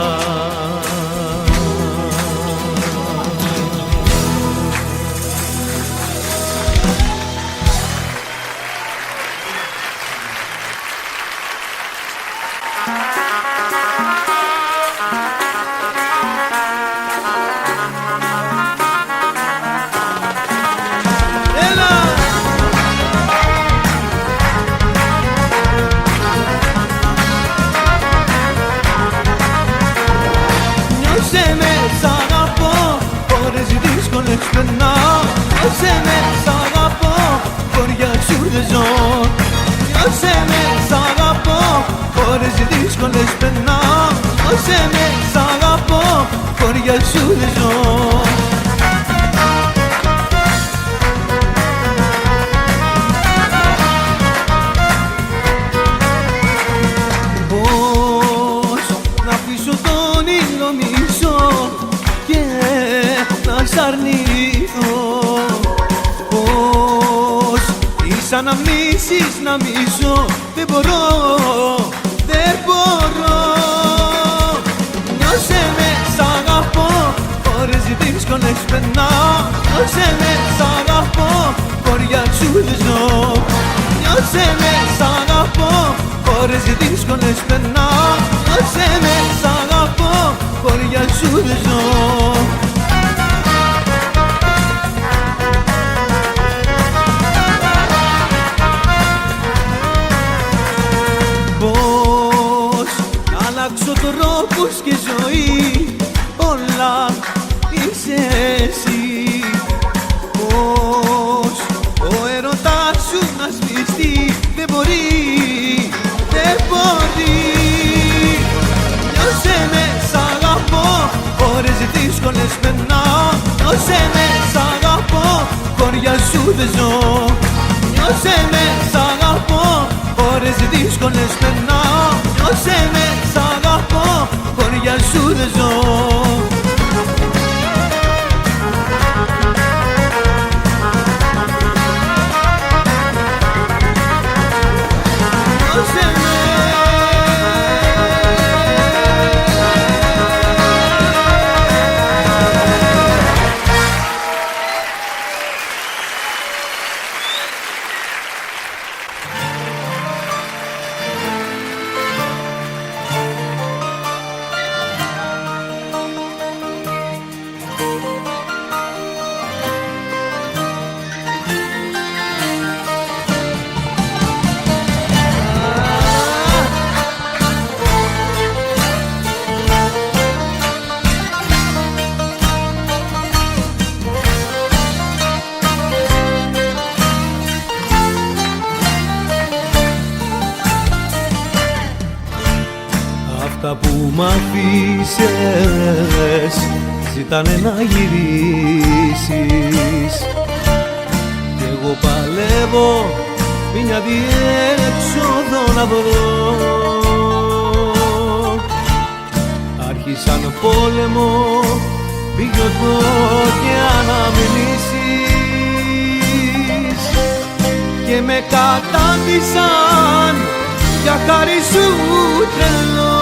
Νιώσε με, σ' αγαπώ, χωριά σου δεν ζω. Νιώσε με, σ' αγαπώ, ώρες δύσκολες περνάω. Νιώσε με, σ' αγαπώ, χωριά σου δεν ζω. Πώς να αφήσω τον ήλιο μισό και να σ' αρνηθώ, πώς τις αναμνήσεις να μισώ, δεν μπορώ, δεν μπορώ. Νιώσε με, σ' αγαπώ, ώρες δύσκολες περνάω. Νιώσε με, σ' αγαπώ, χωριά σου δεν ζω. Νιώσε με, σ' αγαπώ, ώρες δύσκολες περνάω. Νιώσε με, σ' αγαπώ, χωριά σου δεν ζω. Αλλάξω τρόπους και ζωή, όλα είσαι εσύ. Πώς ο έρωτας σου να σβηστεί, δεν μπορεί, δεν μπορεί. Νιώσε με, σ' αγαπώ, ώρες δύσκολες περνάω. Νιώσε με, σ' αγαπώ, χωριά σου δεν ζω. Νιώσε με, σ' αγαπώ, ώρες δύσκολες περνάω. Νιώσε με, σ' αγαπώ, χωριά σου δεν ζω. Νιώσε με. Αυτά που μ' αφήσες ζητάνε να γυρίσεις κι εγώ παλεύω μια διέξοδο να βρω. Άρχισαν πόλεμο, γιορτό και αναμνήσεις και με κατάντησαν για χάρη σου τρελό.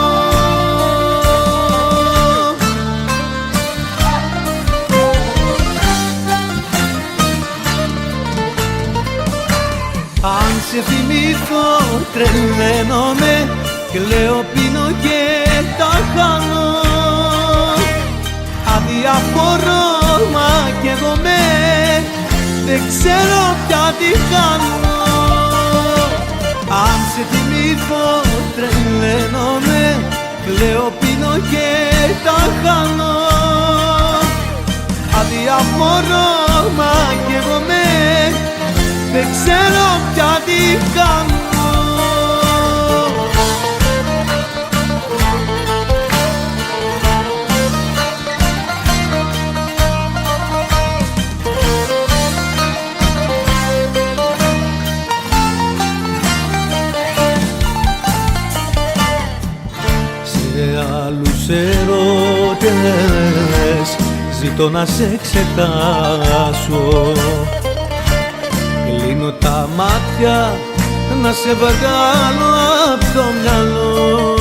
Αν σε θυμηθώ τρελαίνομαι, κλαίω, πίνω και τα χάνω. Αδιαφορώ, μα κι εγώ δεν ξέρω πια τι κάνω. Αν σε θυμηθώ τρελαίνομαι, κλαίω, πίνω και τα χάνω. Αδιαφορώ, μα κι εγώ δεν ξέρω πια τι κάνω. Σε άλλους ερώτες ζητώ να σε εξετάσω. Κλείνω τα μάτια να σε βγάλω απ' το μυαλό.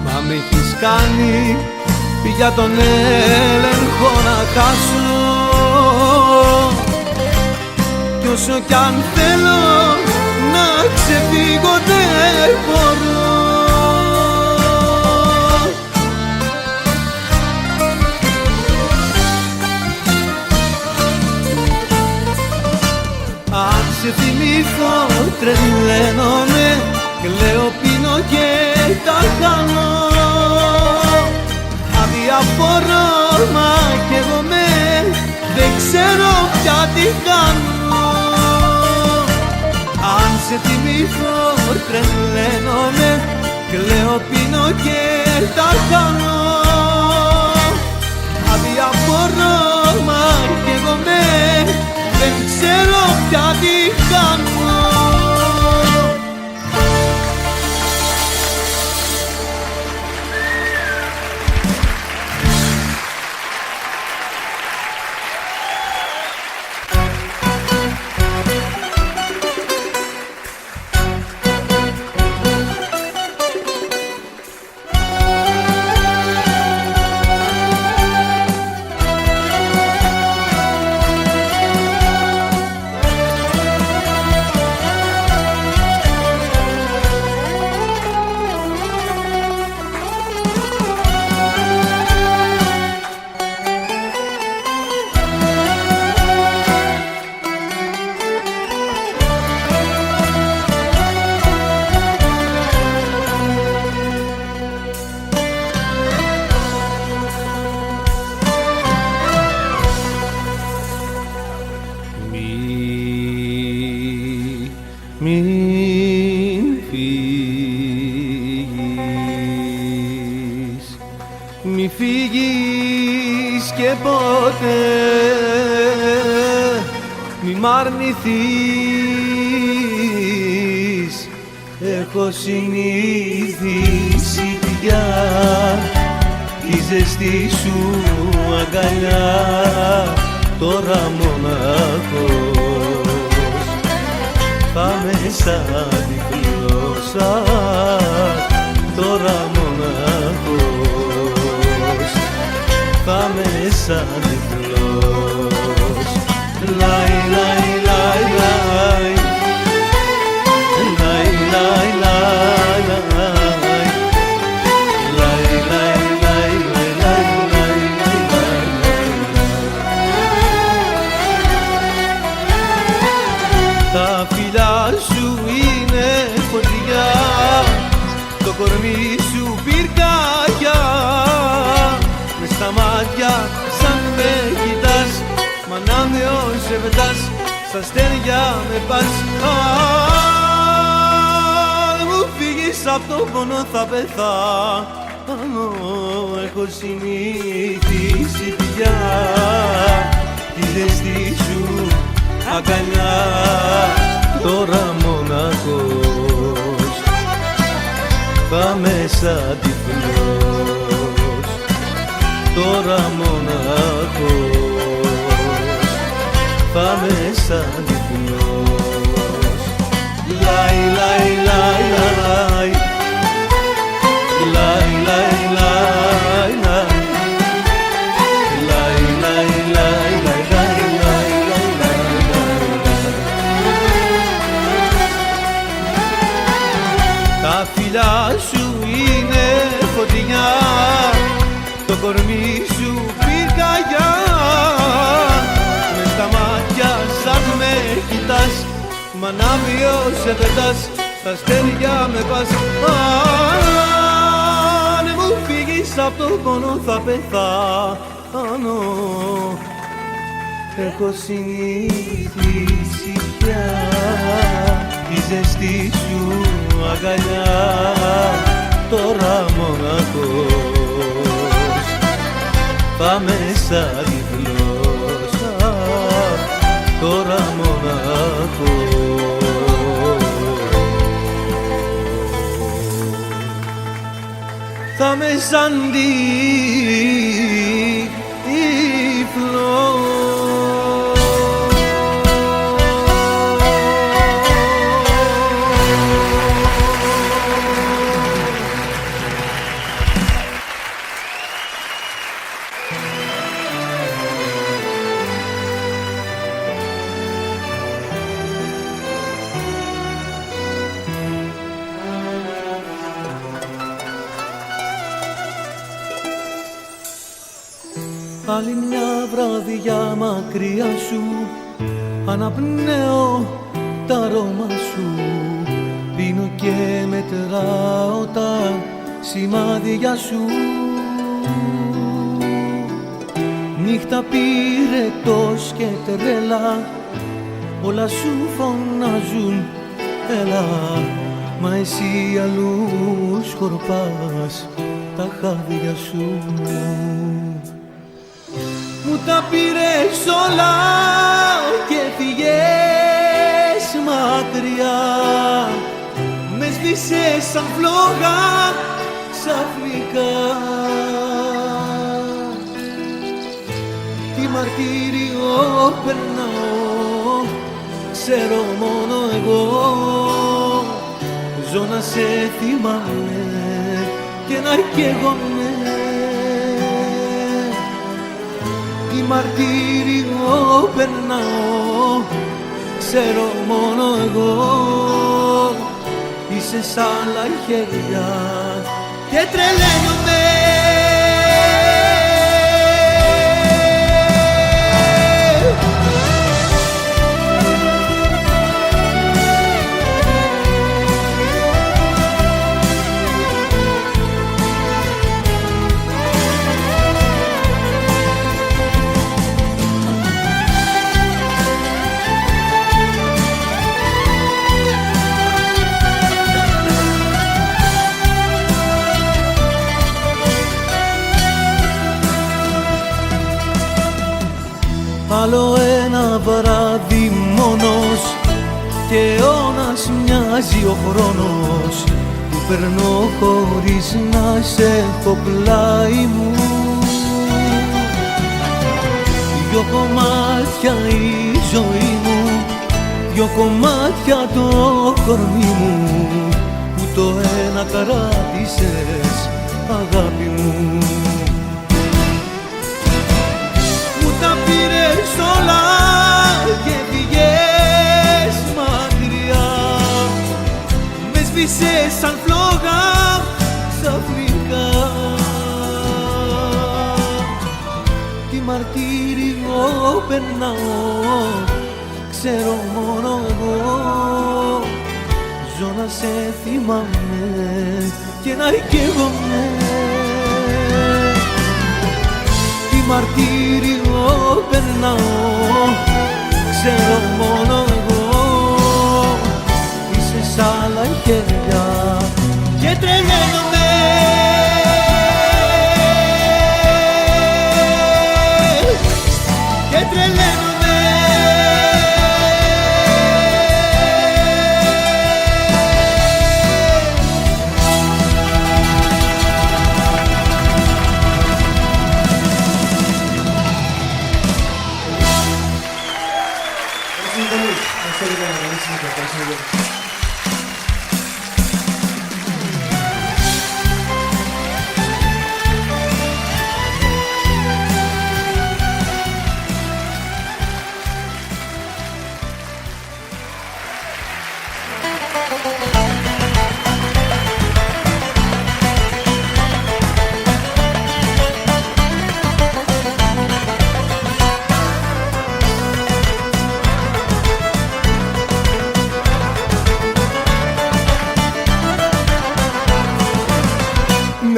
Μα με έχεις κάνει για τον έλεγχο να χάσω. Κι όσο κι αν θέλω να ξεφύγω δεν μπορώ. Αν σε θυμηθώ τρελαίνομαι, κλαίω, πίνω και τα χάνω. Αδιαφορώ, μα κι εγώ δεν ξέρω πια τι κάνω. Αν σε θυμηθώ τρελαίνομαι, κλαίω, πίνω και τα χάνω. Αδιαφορώ, μα κι εγώ δεν ξέρω πια τι κάνω. Μην φύγεις, μη φύγεις και ποτέ, μη μ' αρνηθείς. Έχω συνηθίσει πια τη ζεστή σου αγκαλιά, τώρα μοναχός πάμε σαν τυφλός, τώρα μοναχός πάμε σαν τυφλός. Λαϊ, λαϊ, λαϊ, λαϊ, λαϊ, λαϊ, λαϊ, λαϊ, λαϊ, λαϊ, λαϊ, λαϊ, τα φιλιά σου είναι φωτιά, το κορμί σου πυρκαγιά, μες στα μάτια σαν με κοιτάς, μα να με όσο πετάς, στα αστέρια με πας. Αν μου φύγεις απ' το πόνο θα πεθάνω, έχω συνηθίσει πια τη ζεστή σου αγκαλιά, τώρα μοναχός πάμε σαν τυφλός. τώρα μοναχός θα με σαν τυφλός. Λαϊ, λαϊ, λαϊ, λαϊ, λαϊ, λαϊ, λαϊ, λαϊ, λαϊ, λαϊ, λαϊ, τα φιλιά σου είναι φωτεινιά, το κορμί σου πυρκαγιά, μες στα μάτια σαν με κοιτάς, μ' ανάβιο σε πετάς, στα αστέρια με πας. Αν μου φύγεις απ' το πόνο θα πεθάνω, έχω συνηθίσει πια τη ζεστή σου αγκαλιά, τώρα μοναχός θα με σαν τυφλός, τώρα μοναχός. Θα με σαν τυφλός. Άλλη μια βραδιά μακριά σου, αναπνέω τα αρώμα σου, πίνω και μετράω τα σημάδια σου. Νύχτα πυρετός και τρέλα, όλα σου φωνάζουν έλα, μα εσύ αλλού σκορπάς τα χάδια σου. Μου τα πήρες όλα και φυγες μακριά, με σβήσες σαν φλόγα ξαφνικά. Τι μαρτύριο περνάω, ξέρω μόνο εγώ, ζω να σε θυμάμαι και να καίγομαι. Τι μαρτύριο περνάω, ξέρω μόνο εγώ, είσαι σ' άλλα χέρια και τρελαίνομαι. Άλλο ένα βράδυ μόνος και αιώνας μοιάζει ο χρόνος που περνώ χωρίς να σε έχω πλάι μου. Δυο κομμάτια η ζωή μου, δυο κομμάτια το κορμί μου, που το ένα καράτησες αγάπη μου. Τα πήρες όλα και πήγες μακριά, με σβήσες σαν φλόγα ξαφνικά. Τι μαρτύριο περνάω, ξέρω μόνο εγώ, ζω να σε θυμάμαι και να καίγομαι. Μαρτύριο περνάω, ξέρω μόνο εγώ, είσαι σ' άλλα χέρια και τρελαίνομαι. Και τρελαίνομαι.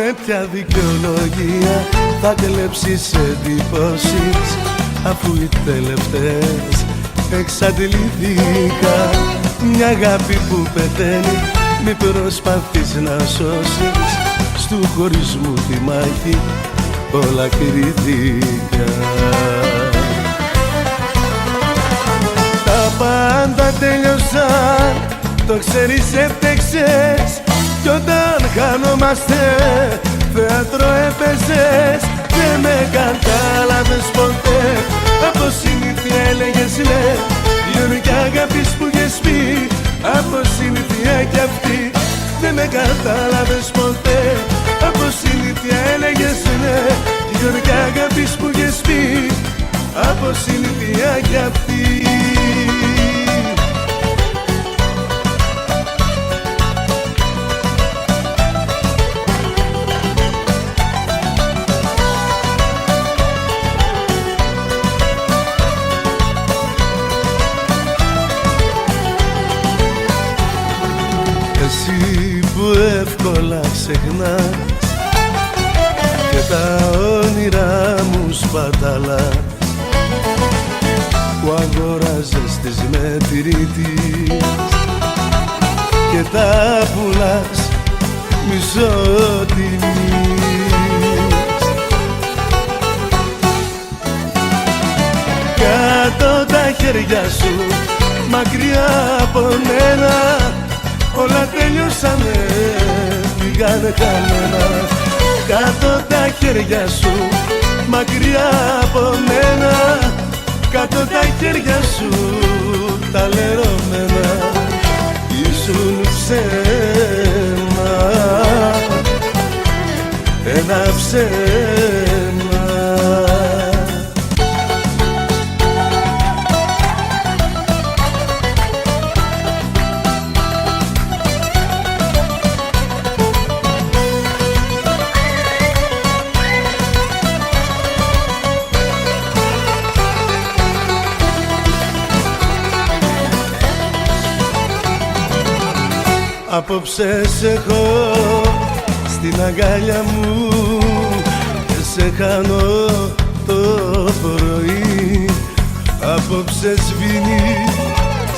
με ποια δικαιολογία θα κλέψεις εντυπώσεις, αφού οι τελευταίες εξαντλήθηκα. Μια αγάπη που πεθαίνει, μη προσπαθείς να σώσεις, στου χωρισμού τη μάχη όλα κρίθηκα. Τα πάντα τέλειωσαν, το ξέρεις, έφτεξες, κι όταν χανόμαστε θέατρο έπαιζες. Δεν με κατάλαβες ποτέ, από συνήθεια έλεγες ναι, η αγάπης που είχες πει, από συνήθεια κι αυτή. Δεν με κατάλαβες ποτέ, από συνήθεια έλεγες ναι, η αγάπης που είχες πει, από συνήθεια κι αυτή. Εσύ που εύκολα ξεχνάς και τα όνειρά μου σπαταλάς, που αγοράζες τις μετρητής και τα πουλάς μισότιμης. Κάτω τα χέρια σου μακριά από μένα, όλα τέλειωσανε, πήγανε χαμένα. Κάτω τα χέρια σου μακριά από μένα, κάτω τα χέρια σου τα λερωμένα. Ήσουν ψέμα, ένα ψέμα. Απόψε σε έχω στην αγκάλια μου και σε χάνω το πρωί. Απόψε σβήνει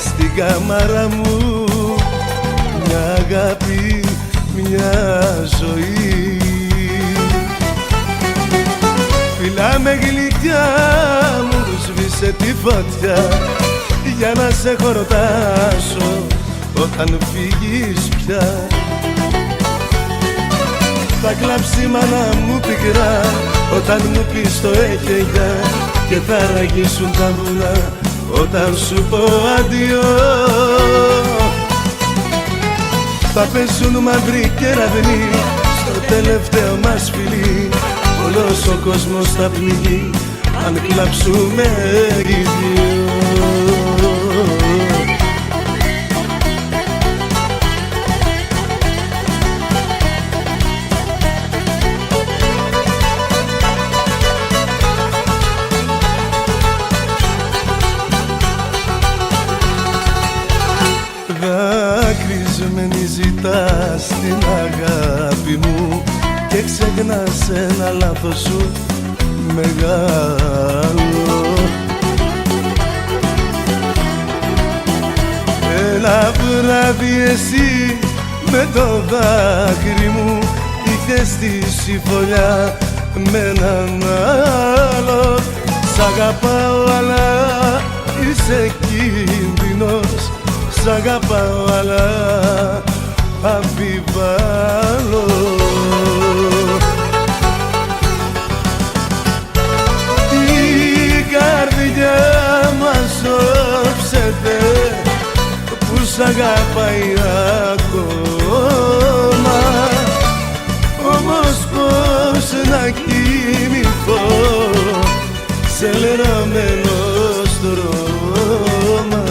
στην κάμαρα μου μια αγάπη, μια ζωή. Φιλά με γλυκιά μου, σβήσε τη φωτιά για να σε χορτάσω όταν φύγεις πια. Θα κλάψει η μάνα μου πικρά όταν μου πεις το έχεγια, και θα ραγίσουν τα βουνά όταν σου πω αντιό. Θα πέσουν μαύροι κεραυνοί στο τελευταίο μας φιλί, όλος ο κόσμος θα πνιγεί αν κλάψουμε οι δυο. Δάκρυσμένη ζητάς την αγάπη μου και ξεχνάς ένα λάθος σου μεγάλο. Ένα βράδυ εσύ με το δάκρυ μου είχες στήσει φωλιά με έναν άλλο. Σ' αγαπάω αλλά είσαι κίνδυνος, σ' αγαπάω αλλά αμφιβάλλω. Η καρδιά μας όψεται που σ' αγαπάει ακόμα, όμως πώς να κοιμηθώ σε λερωμένο στρώμα.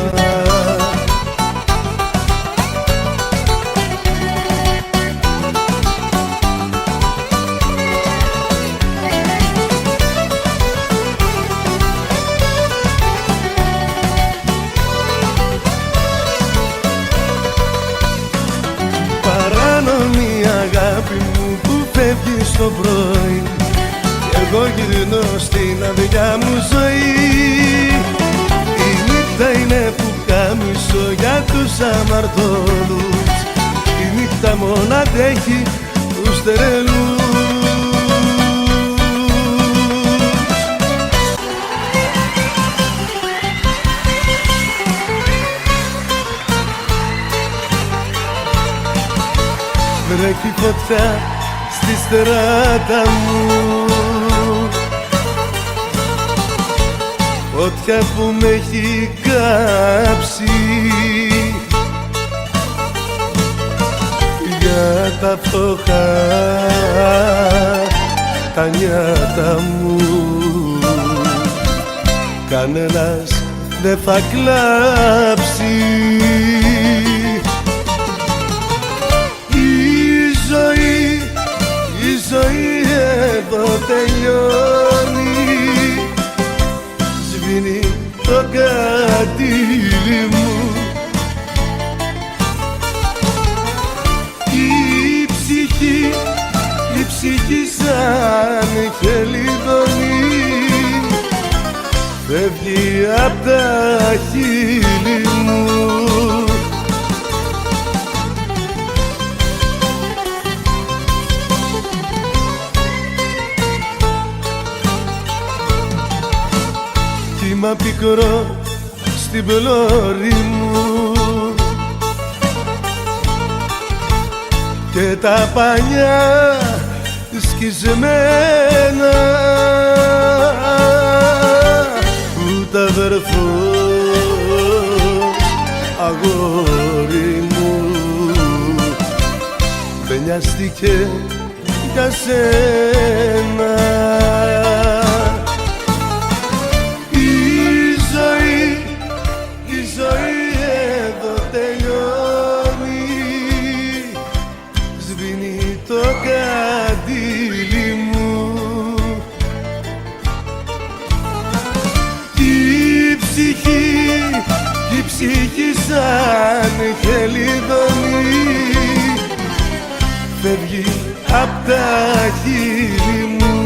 φεύγεις το πρωί κι εγώ γυρνώ στην αδειά μου ζωή. Η νύχτα είναι που κάμισο για τους αμαρτωλούς, η νύχτα μόνο αντέχει τους τρελούς. Βρέχει φωτιά στη στράτα μου, φωτιά που με έχει κάψει, για τα φτωχά τα νιάτα μου κανένας δεν θα κλάψει. Η ζωή εδώ τελειώνει, σβήνει το κατήλι μου. Η ψυχή σαν χελιδονή φεύγει απ' τα χείλη μου. Κύμα πικρό στην πλώρη μου και τα πανιά σκισμένα, ούτε αδερφός αγόρι μου δεν νοιάστηκε για σένα. Η ζωή εδώ τελειώνει, σβήνει το καντήλι μου. Η ψυχή σαν χελιδονή φεύγει απ' τα χείλη μου.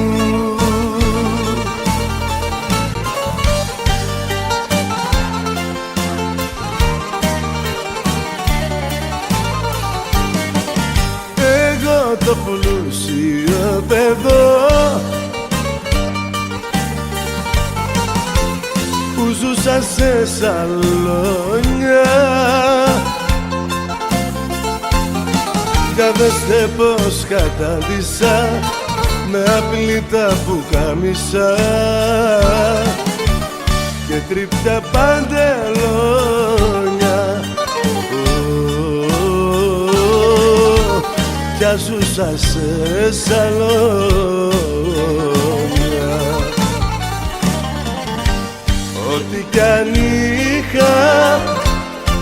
Εγώ το πλούσιο παιδό που ζούσα σε σαλόνια, για δέστε πως κατάντησα με απλήτα πουκάμισα και τρίπια παντελόνια. Κι ζούσα σε σαλόνια, ό,τι κι αν είχα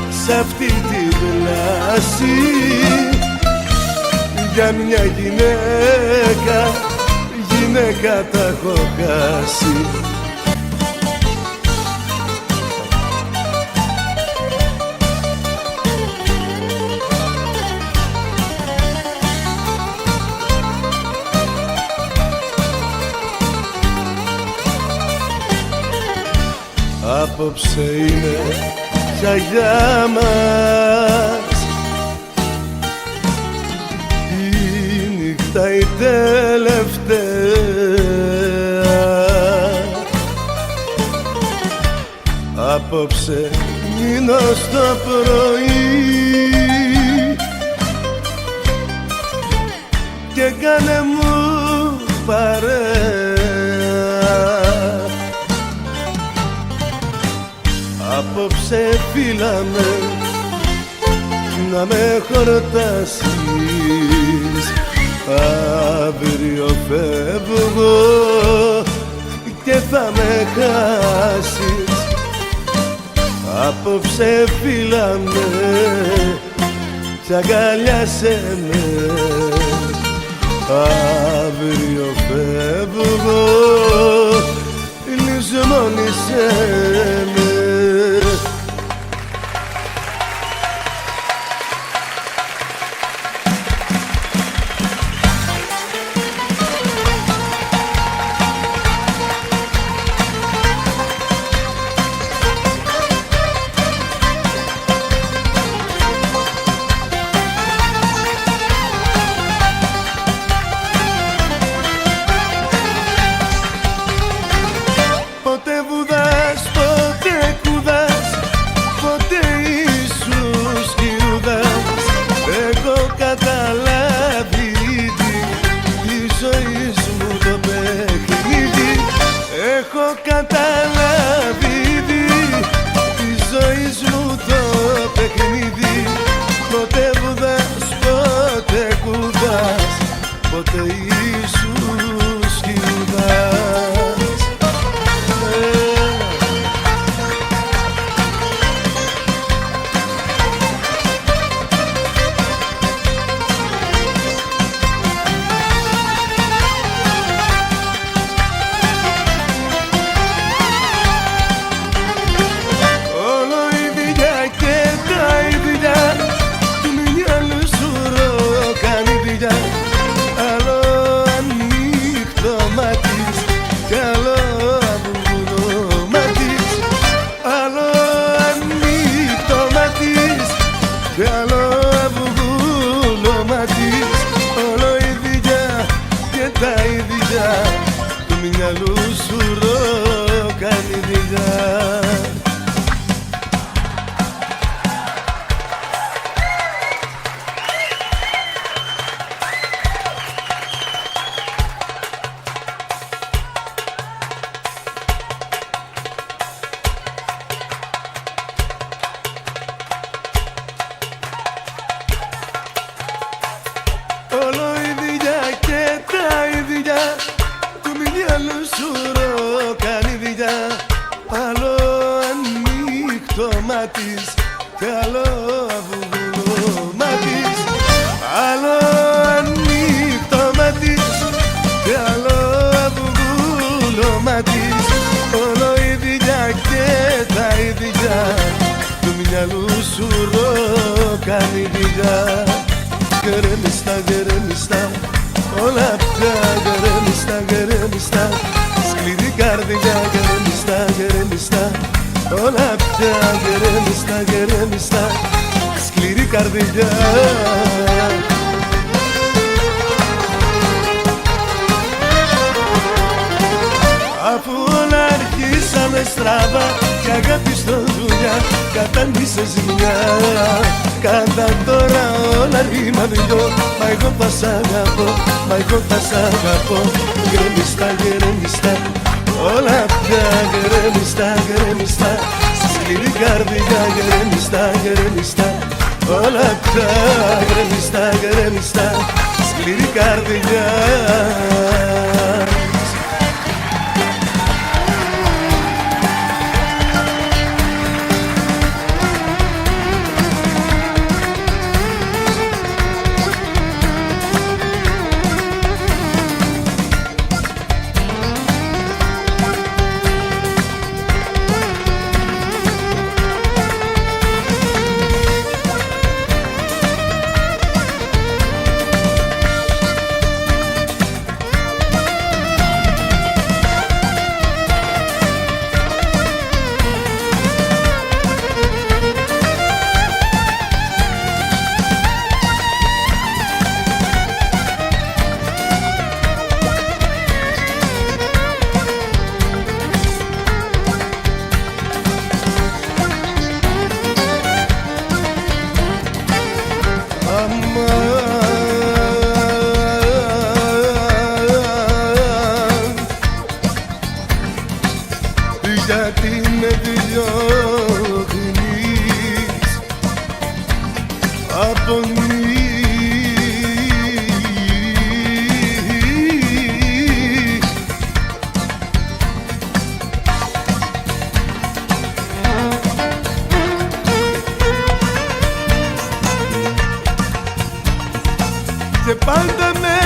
σ' αυτή τη βλάση, για μια γυναίκα τα έχω χάσει. Απόψε είναι πια για μας η νύχτα η τελευταία. Απόψε μείνω στο πρωί και κάνε μου παρέα. Απόψε φύλαμε να με χορτάσεις, αύριο φεύγω και θα με χάσεις. Απόψε φύλαμε κι αγκαλιάσέ με, αύριο φεύγω, λησμόνησέ με. ποτέ ήσουν σκυλάς.
Όλο η δουλειά και τα ίδια του μυαλού σου κάνει δουλειά.
Άλλο ανοίχτο μάτις κι άλλο αυγουνό μάτις. Άλλο ανοίχτο μάτις κι άλλο αυγουνό μάτις. Όλο η δουλειά και τα ίδια του μυαλού σου κάνει δουλειά. Όλο η δουλειά και τα ίδια του μυαλού σου κάνει δουλειά. Άλλο ανοίχτο μάτις κι άλλο αυγουνό μάτις. Άλλο ανοίχτο μάτις κι άλλο αυγουνό μάτις. Όλο η δουλειά και τα ίδια του μυαλού σου κάνει δουλειά. Γκρεμιστά, γκρεμιστά, όλα πια γκρεμιστά, γκρεμιστά. Σκληρή καρδιά, γκρεμιστά, γκρεμιστά, όλα πια γκρεμιστά, γκρεμιστά. Σκληρή καρδιά. Αφού όλα αρχίσανε στραβά κι αγάπη στο δουλειά κατάντησε ζημιά. Κατά τώρα όλα ρήμα δυο, μα εγώ θα σ' αγαπώ, μα εγώ θα σ' αγαπώ. Γκρεμιστά, γκρεμιστά, όλα πια γκρεμιστά, γκρεμιστά. Στη σκληρή καρδιά γκρεμιστά, γκρεμιστά, όλα πια γκρεμιστά, γκρεμιστά. Σκληρή καρδιά. Γιατί με διώχνεις από και πάντα με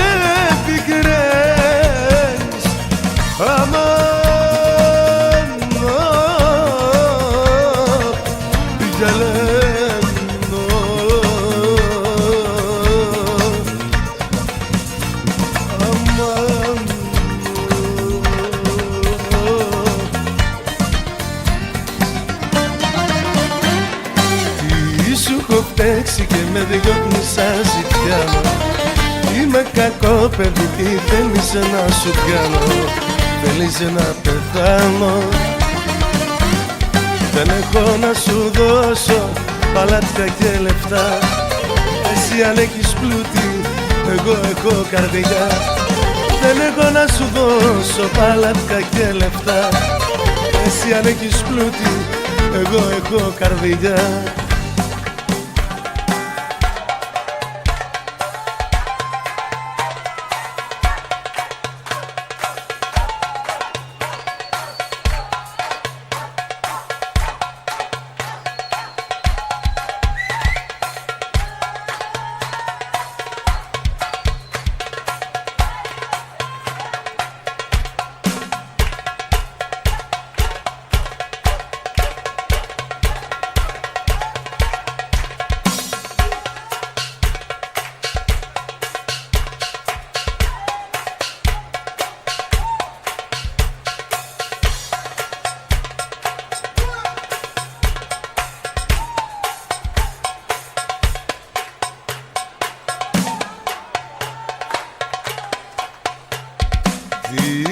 πικρές και με διώχνεις σαν ζητιάνο. Είμαι κακό παιδί, τι θέλεις να σου κάνω? Θέλεις να πεθάνω? Δεν έχω να σου δώσω παλάτια και λεφτά. Εσύ αν έχεις πλούτη, εγώ έχω καρδιά. Δεν έχω να σου δώσω παλάτια και λεφτά. Εσύ αν έχεις πλούτη, εγώ έχω καρδιά.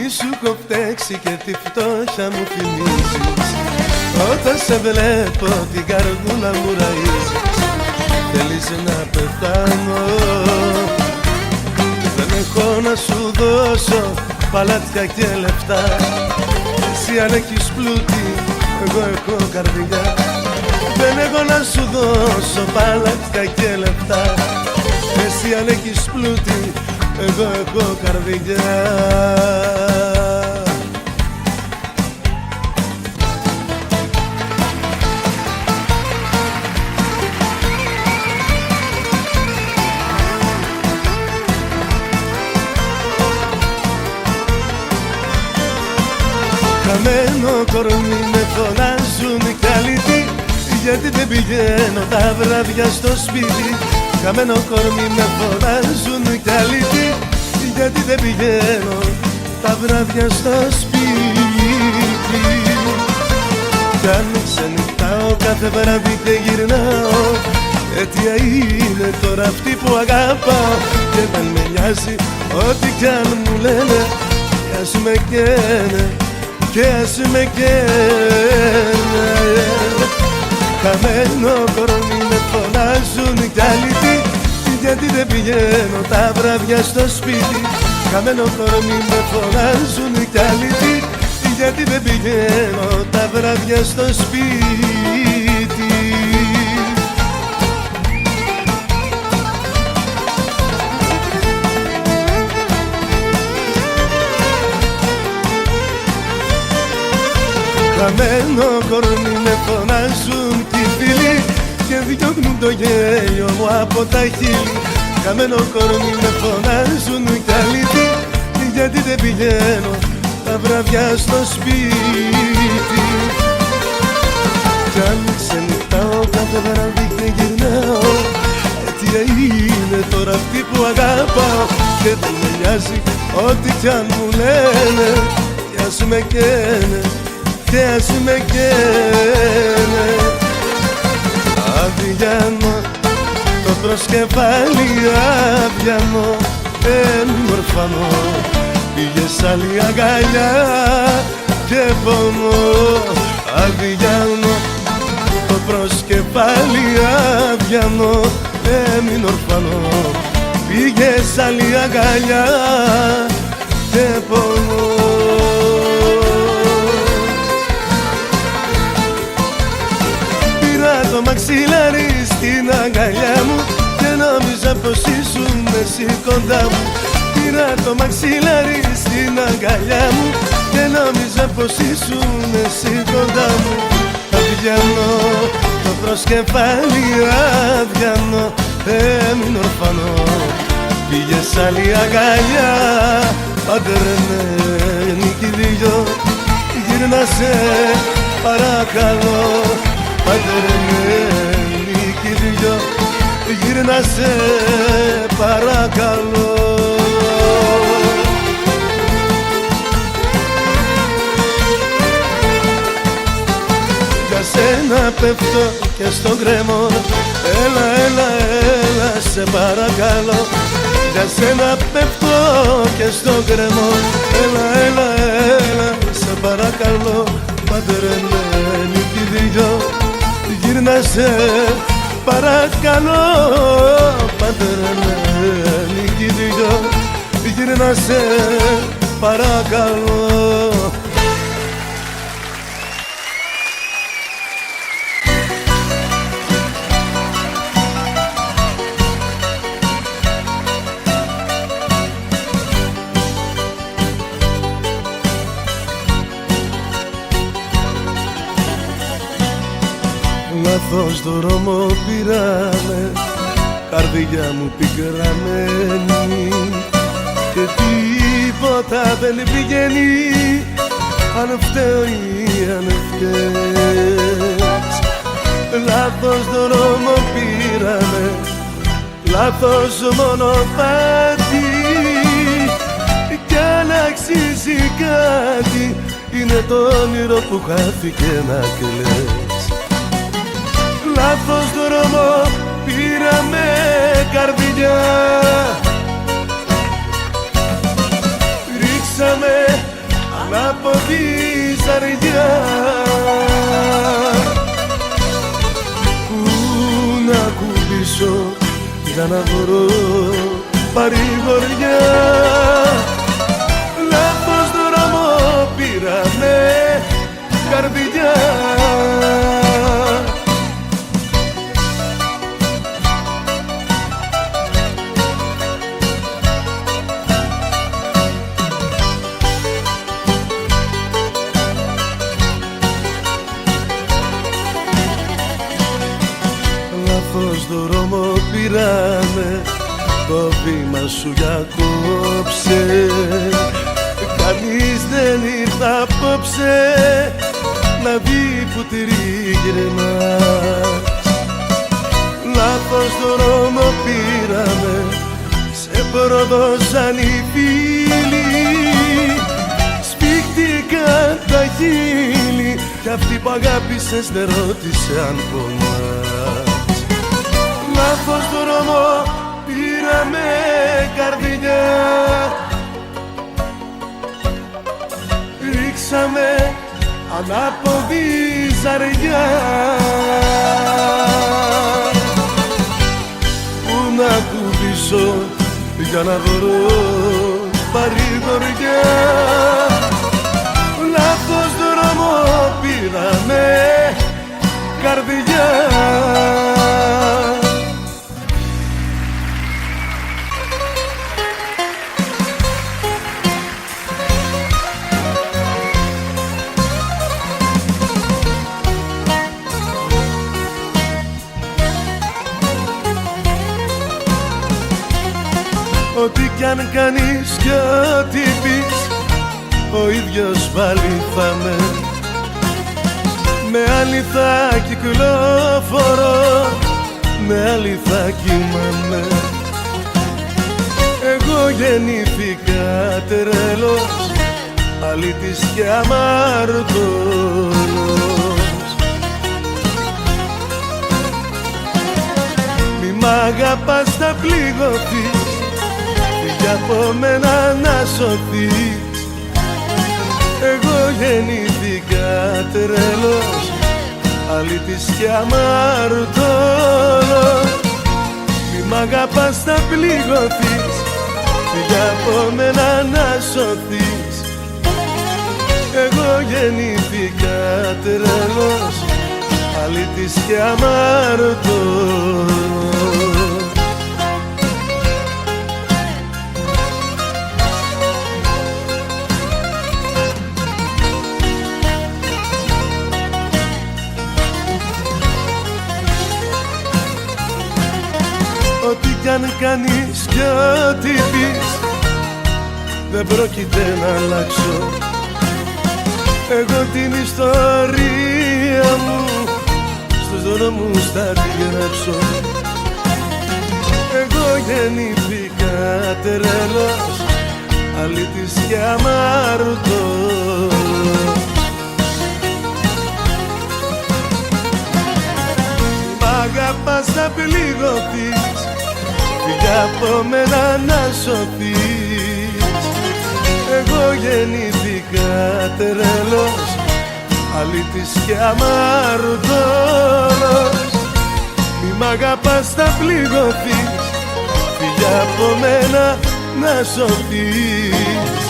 μη σου κοφτέξει και τη φτώχεια μου θυμίζεις. Όταν σε βλέπω την καρδούλα μου ραΐζεις. Θέλεις να πεθάνω, δεν έχω να σου δώσω παλάτια και λεφτά. Εσύ αν έχεις πλούτη, εγώ έχω καρδιά. Δεν έχω να σου δώσω παλάτια και λεφτά. Εσύ αν έχεις πλούτη, εγώ έχω καρδιά. Χαμένο κορμί με φωνάζουν κι αλήτη, γιατί δεν πηγαίνω τα βράδια στο σπίτι. Χαμένο κορμί με φωνάζουν κι αλήτη, γιατί δεν πηγαίνω τα βράδια στο σπίτι. Κι αν ξενυχτάω κάθε βράδυ και γυρνάω, αίτια είναι τώρα αυτή που αγαπάω. Και δεν με νοιάζει ό,τι κι αν μου λένε, κι ας με καίνε, και ας με καίνε. Χαμένο κορμί με φωνάζουν κι αλήτη, γιατί δεν πηγαίνω τα βράδια στο σπίτι. Χαμένο κορμί με φωνάζουν κι αλήτη, γιατί δεν πηγαίνω τα βράδια στο σπίτι. Χαμένο κορμί με φωνάζουν κι οι φίλοι, και διώχνουν το γέλιο μου από τα χείλη. Χαμένο κορμί με φωνάζουν κι αλήτη, γιατί δεν πηγαίνω τα βράδια στο σπίτι. Κι αν ξενυχτάω κάθε βράδυ και γυρνάω, αίτια είναι τώρα αυτή που αγαπάω. Και δεν με νοιάζει ό,τι κι αν μου λένε, κι ας με καίνε, και ας με καίνε. Αδιανό το προσκεφάλι, αδιανό έμορφανό. Πήγες άλλη αγκαλιά και πονώ. Αδιανό το προσκεφάλι, αδιανό έμεινε ορφανό. Πήγες άλλη αγκαλιά και πονώ. Το μαξιλάρι στην αγκαλιά μου και νόμιζα πως ήσουν εσύ κοντά μου. Πήρα το μαξιλάρι στην αγκαλιά μου και νόμιζα πως ήσουν εσύ κοντά μου. Αδιανό το προσκεφάλι, αδιανό έμεινε ορφανό. Πήγες άλλη αγκαλιά, παντρεμένη κι οι δυο. Γύρνα σε παρακαλώ, παντρεμένοι κι οι δυο. Γύρνα σε παρακαλώ. Για σένα πέφτω και στον κρεμό. Έλα, έλα, έλα, σε παρακαλώ. Για σένα πέφτω και στον κρεμό. Έλα, έλα, έλα, σε παρακαλώ. Παντρεμένοι κι οι δυο. Γύρνα σε παρακαλώ, παντρεμένοι κι οι δυο. Γύρνα σε παρακαλώ. Λάθος δρόμο πήραμε, καρδιά μου πικραμένη, και τίποτα δεν πηγαίνει, αν φταίω ή αν φταίς. Λάθος δρόμο πήραμε, λάθος μονοπάτι, κι αν αξίζει κάτι, είναι το όνειρο που χάθηκε να κλαις. Λάθος δρόμο πήραμε, καρδιά, ρίξαμε τη ζαριά. Πού να κουμπίσω για να βρω παρηγοριά. Λάθος δρόμο πήραμε καρδιά. Λάθος δρόμο πήραμε, το βήμα σου για κόψε. Κανείς δεν ήρθε απόψε να δει που τριγυρνάς. Λάθος δρόμο πήραμε, σε προδώσαν οι φίλοι. Σφίχτηκαν τα χείλη κι αυτή που αγάπησες δεν ρώτησε αν πονάς. Λάθος δρόμο πήραμε καρδιά. Ρίξαμε ανάποδη ζαριά. Πού να κουμπίσω για να βρω παρηγοριά. Λάθος δρόμο πήραμε καρδιά. Ό,τι κι αν κάνεις κι ό,τι πεις, ο ίδιος πάλι θα με άλλη θα κυκλοφορώ, με άλλη θα κοιμάμαι. Εγώ γεννήθηκα τρελός, αλήτης και αμαρτωλός. Μη μ' αγαπάς θα πληγωθείς, κι από μένα να σωθείς. Εγώ γεννήθηκα τρελός, αλήτης και αμαρτωλός. Μη μ' αγαπάς θα πληγωθείς, κι από μένα να σωθείς. Εγώ γεννήθηκα τρελός, αλήτης και αμαρτωλός. Ό,τι κι αν κάνεις κι ό,τι πεις, δεν πρόκειται να αλλάξω. Εγώ την ιστορία μου στους δρόμους θα τη γράψω. Εγώ γεννήθηκα τρελός, αλήτης και αμαρτωλός. Μ' αγαπάς θα πληγωθείς, κι από μένα να σωθείς. Εγώ γεννήθηκα τρελός, αλήτης και αμαρτωλός. Μη μ' αγαπάς θα πληγωθείς, κι από μένα να σωθείς.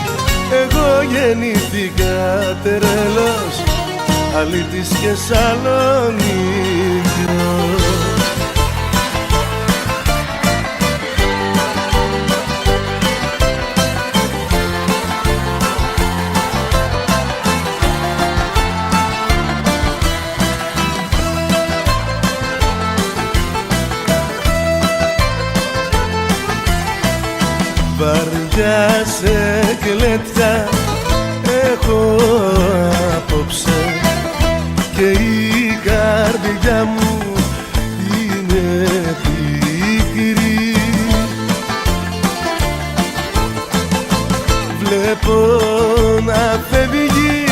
Εγώ γεννήθηκα τρελός, αλήτης και σαλονίκιος. Βαριά σε κλαιτιά έχω απόψε και η καρδιά μου είναι πικρή. Βλέπω να φεύγει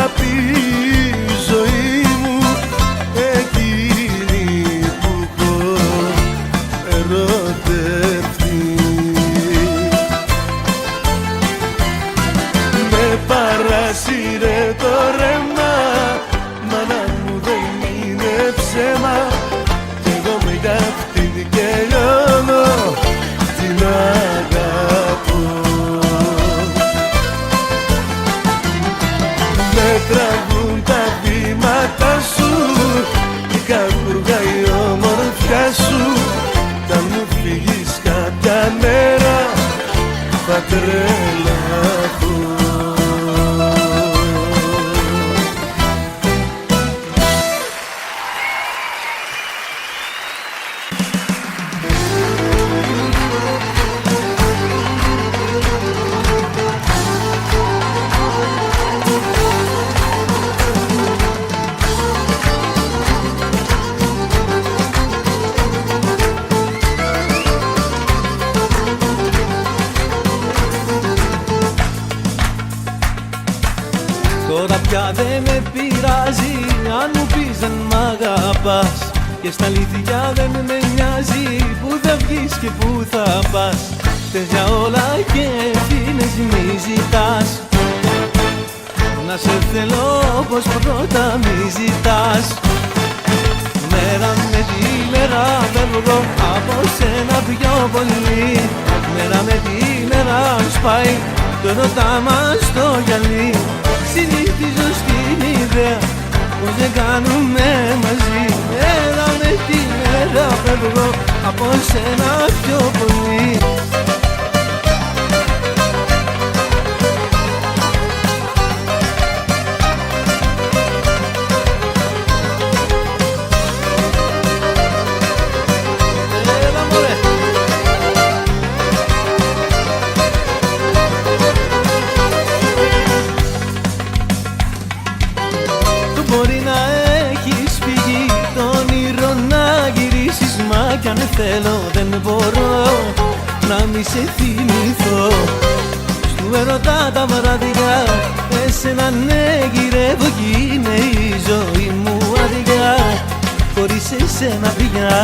απ' τη ζωή μου εκείνη που έχω ερωτευτεί. Με παρά σύρε το ρεύμα, μάνα μου δεν είναι ψέμα, κι εγώ με για αυτήν και λιώνω, την αγαπώ. Με τραβούν τα βήματα σου, η κακούργα η ομορφιά σου, κι αν μου φύγεις κάποια μέρα θα τρελαθώ.
Τώρα πια δεν με πειράζει αν μου πεις δεν μ' αγαπάς, και στα αλήθεια δεν με νοιάζει που θα βγεις και που θα πας. Θες για όλα και ευθύνες μη ζητάς, να σε θέλω όπως πρώτα μη ζητάς. Μέρα με τη μέρα φεύγω από σένα πιο πολύ, μέρα με τη μέρα σπάει το ερωτά μας το γυαλί. Συνήθιζω στην ιδέα πως δεν κάνουμε μαζί, μέρα με τη μέρα φεύγω από σένα πιο πολύ. Μπορεί να έχεις φύγει το όνειρο να γυρίσεις, μα κι αν θέλω δεν μπορώ να μη σε θυμηθώ. Στου ερωτά τα βράδια εσένα ναι γυρεύω κι είναι η ζωή μου άδεια χωρίς εσένα πια.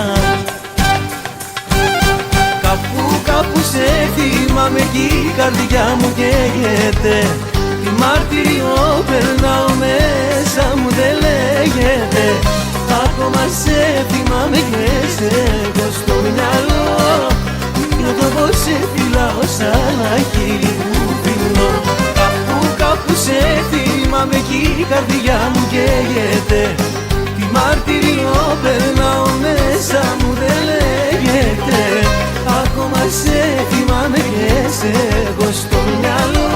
Κάπου σε θυμάμαι κι η καρδιά μου καίγεται, τι μάρτυριο περνάω μέσα μου δεν λέγεται. Ακόμα σε θυμάμαι και σε έχω στο μυαλό, νιώθω πως σε φυλάω σαν να χείλη που φιλώ. Κάπου σε θυμάμαι κι η καρδιά μου καίγεται, τι μάρτυριο περνάω μέσα μου δεν λέγεται. Ακόμα σε θυμάμαι και σε έχω στο μυαλό,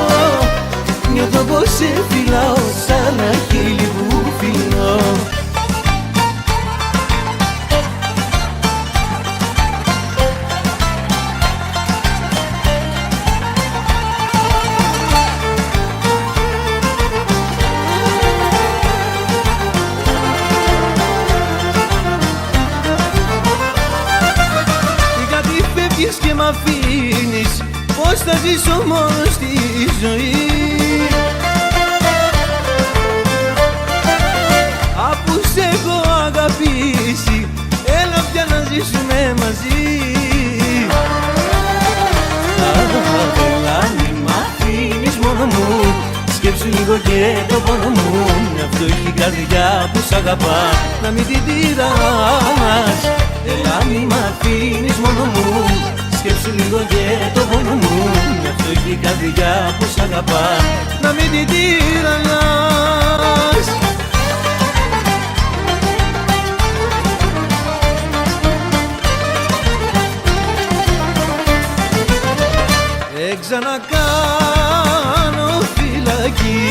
νιώθω πως σε φυλάω σαν να χείλη που φιλώ. Γιατί φεύγεις και μ' αφήνεις, πώς θα ζήσω μόνο στη ζωή. Αφού σε έχω αγαπήσει, έλα πια να ζήσουμε μαζί. Έλα μη μ' αφήνεις μόνο μου, σκέψου λίγο και το πόνο μου. Μια φτωχή καρδιά που σ' αγαπά, να μην την τυραννάς. Έλα μη μ' αφήνεις μόνο μου, σκέψου λίγο και το πόνο μου. Μια φτωχή καρδιά που σ' αγαπά, να μην την τυραννάς. Δεν ξανακάνω φυλακή,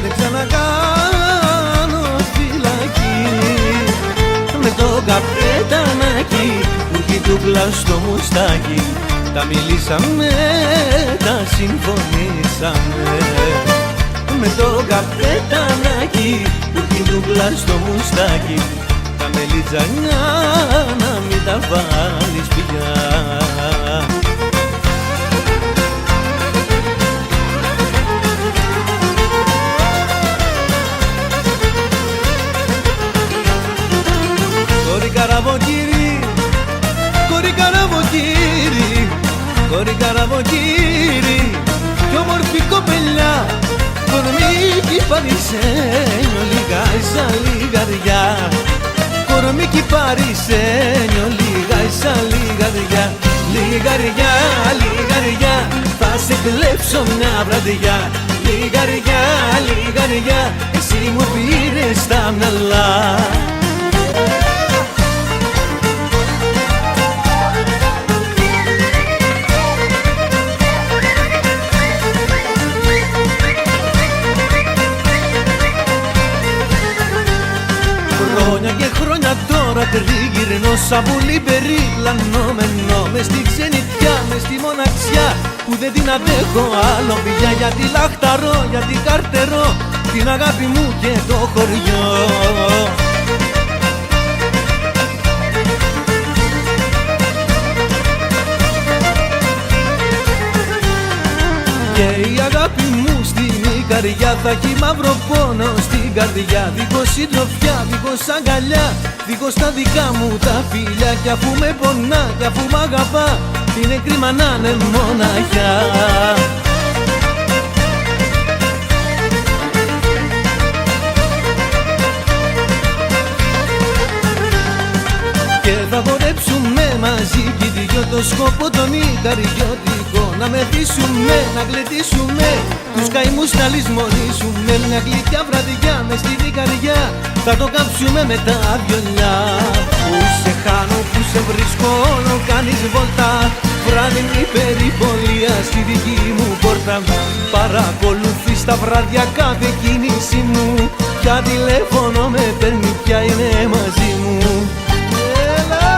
δεν ξανακάνω φυλακή. Με το καπετανάκι που έχει τούκλα στο μουστάκι, τα μιλήσαμε, τα συμφωνήσαμε. Με το καπετανάκι που έχει τούκλα στο μουστάκι, τα μελιτζανιά να μην τα βάλεις πια. Κορί καραβοκύρι, κι όμορφη κοπελιά, κορμί κι παρισένιο, λίγα ίσα λιγαριά. Κορμί κι παρισένιο, λίγα ίσα λιγαριά. Λιγαριά, λιγαριά, θα σε κλέψω μια βραδιά. Λιγαριά, λιγαριά, εσύ μου πήρες τα μυαλά. Χρόνια και χρόνια τώρα τριγυρνώ σαν πουλί περιλανόμενο μες στη ξενιτιά, μες στη μοναξιά που δεν την αντέχω άλλο πια. Γιατί λαχταρώ, γιατί καρτερώ την αγάπη μου και το χωριό. Και η αγάπη μου στην καρδιά θα έχει μαύρο πόνο στην καρδιά. Δίχως συντροφιά, δίχως αγκαλιά, δίχως τα δικά μου τα φιλιά. Κι αφού με πονά, κι αφού μ' αγαπά, είναι κρίμα να είναι μοναχιά. Και θα χορέψουμε μαζί κι οι δυο το σκόπο τον ικαριωτικό. Να μεθύσουμε, να γλεντήσουμε, τους καημούς να λησμονήσουμε. Μια γλυκιά βραδιά μες στη δικαριά θα το κάψουμε με τα βιολιά. Πού σε χάνω, πού σε βρίσκω, όλο κάνεις βόλτα. Βράδυνη περιπολία στη δική μου πόρτα. Παρακολουθείς τα βράδια κάθε κίνηση μου. Πια τηλέφωνο με παίρνει, πια είναι μαζί μου. Έλα!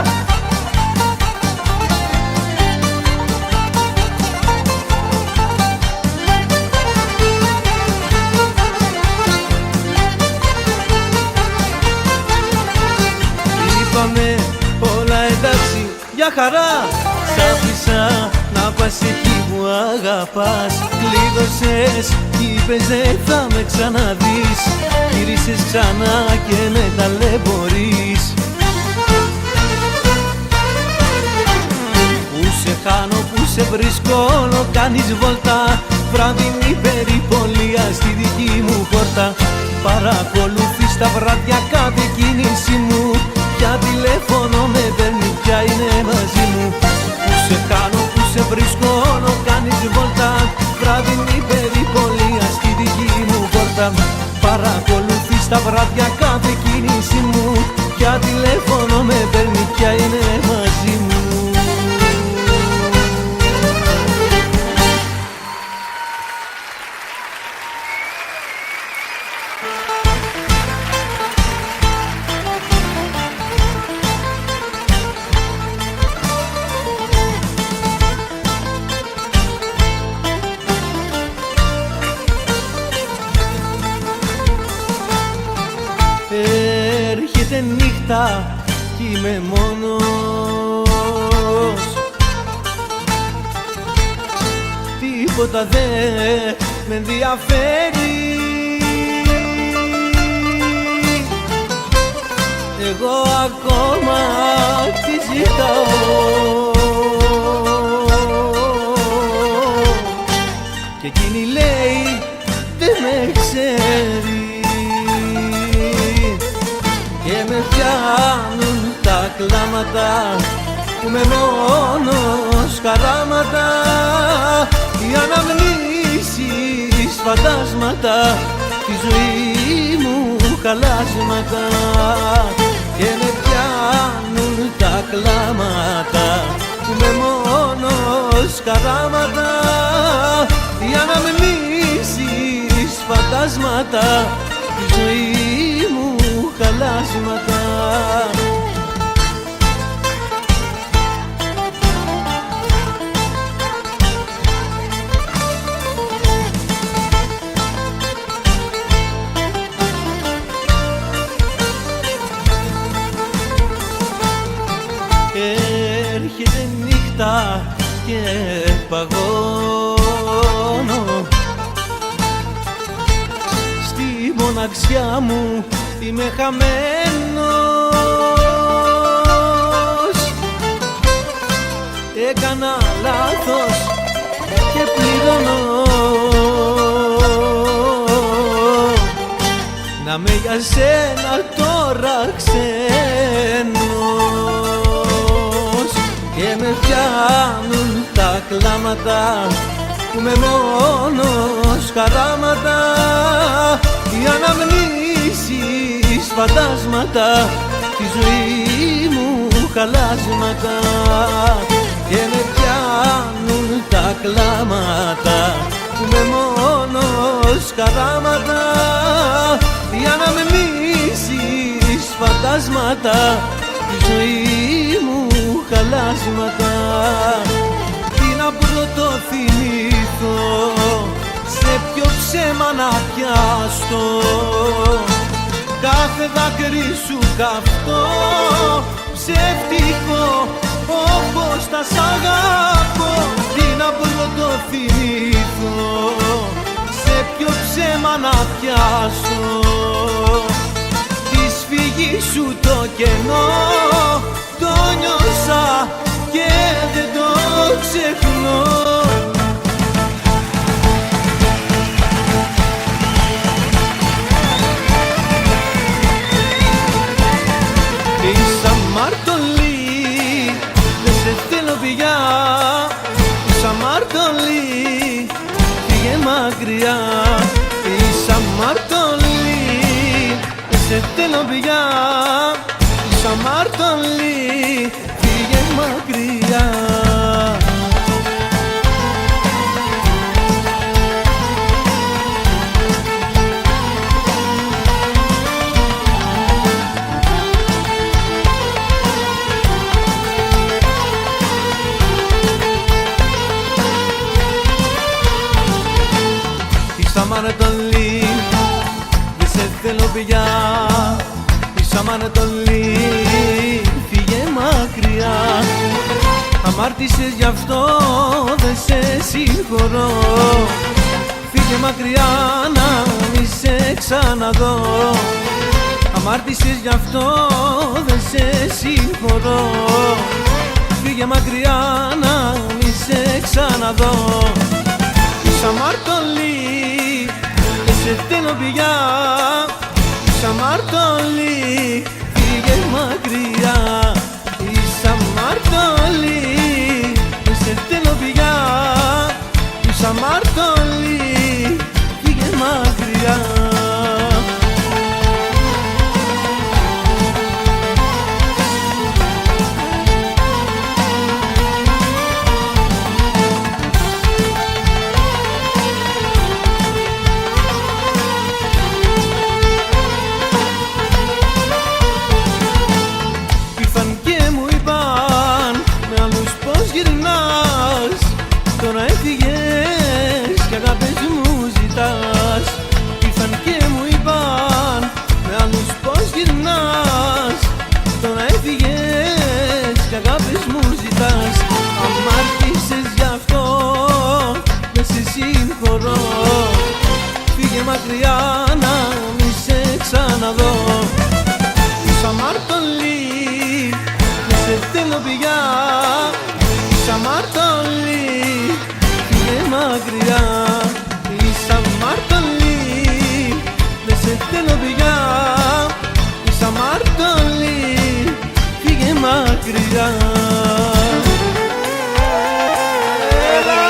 Είπαμε όλα εντάξει, για χαρά. Σ' άφησα να πας εκεί που αγαπάς. Κλείδωσες κι είπες δεν θα με ξαναδείς. Γύρισες ξανά και με ταλαιπωρείς. Πού σε χάνω, πού σε βρίσκω, όλο κάνεις βόλτα. Βράδυνη περιπολία στη δική μου πόρτα. Παρακολουθείς τα βράδια κάθε κίνηση μου. Πια τηλέφωνο με παίρνει, πια είναι μαζί μου. Πού σε χάνω, πού σε βρίσκω, όλο κάνεις βόλτα. Βράδυνη περιπολία στη δική μου πόρτα. Παρακολουθείς τα βράδια κάθε κίνηση μου. Πια τηλέφωνο με παίρνει, πια είναι μαζί μου. Έρχεται νύχτα κι είμαι μόνος. Τίποτα δεν με ενδιαφέρει. Εγώ ακόμα τη ζητάω και εκείνη λέει δεν με ξέρει. Και με πιάνουν τα κλάματα που με μόνος χαράματα. Οι αναμνήσεις φαντάσματα, τη ζωή μου χαλάσματα. Και με πιάνουν τα κλάματα που με μόνος χαράματα. Οι αναμνήσεις φαντάσματα, τη ζωή μου χαλάσματα. Έρχεται νύχτα και παγώνω. Στη μοναξιά μου είμαι χαμένος. Έκανα λάθος και πληρώνω να με για σένα τώρα ξένος. Και με πιάνουν τα κλάματα που με μόνος χαράματα, οι αναμνήσεις φαντάσματα, τη ζωή μου χαλάσματα. Και με πιάνουν τα κλάματα που με μόνος χαράματα, οι αναμνήσεις φαντάσματα, τη ζωή μου χαλάσματα. Τι να πρωτοθυμηθώ, σε ποιο ψέμα να πιάστω, κάθε δάκρυ σου καυτό, ψεύτικο όπως τα σ' αγαπώ. Τι να πρωτοθυμηθώ, σε ποιο ψέμα να πιάσω, τη σφυγή σου το κενό το νιώσα και δεν το ξεχνώ. Είσαι αμαρτωλή, δεν σε θέλω πια. Είσαι αμαρτωλή, φύγε μακριά. Είσαι αμαρτωλή, δεν σε θέλω πια. Είσαι αμαρτωλή, φύγε μακριά. Είσαι αμαρτωλή, δεν σε θέλω πια. Είσαι αμαρτωλή, φύγε μακριά. Αμάρτησες γι' αυτό, δεν σε συγχωρώ. Φύγε μακριά να μη σε ξαναδώ. Αμάρτησες γι' αυτό, δεν σε συγχωρώ. Φύγε μακριά να μη σε ξαναδώ. Είσαι αμαρτωλή, δεν σε θέλω πια. Είσαι αμαρτωλή, φύγε μακριά. Είσαι αμαρτωλή, δεν σε θέλω πια. Είσαι αμαρτωλή, φύγε μακριά. Τώρα έφυγες κι αγάπες μου ζητάς. Ήρθαν και μου είπαν με άλλους πως γυρνάς. Τώρα έφυγες κι αγάπες μου ζητάς. Αμάρτησες γι' αυτό, δεν σε συγχωρώ. Φύγε μακριά να μη σε ξαναδώ. Είσαι αμαρτωλή, δεν σε θέλω πια. Είσαι αμαρτωλή, φύγε μακριά. Είσαι αμαρτωλή, δεν σε θέλω πια. Είσαι αμαρτωλή, φύγε μακριά. Έλα!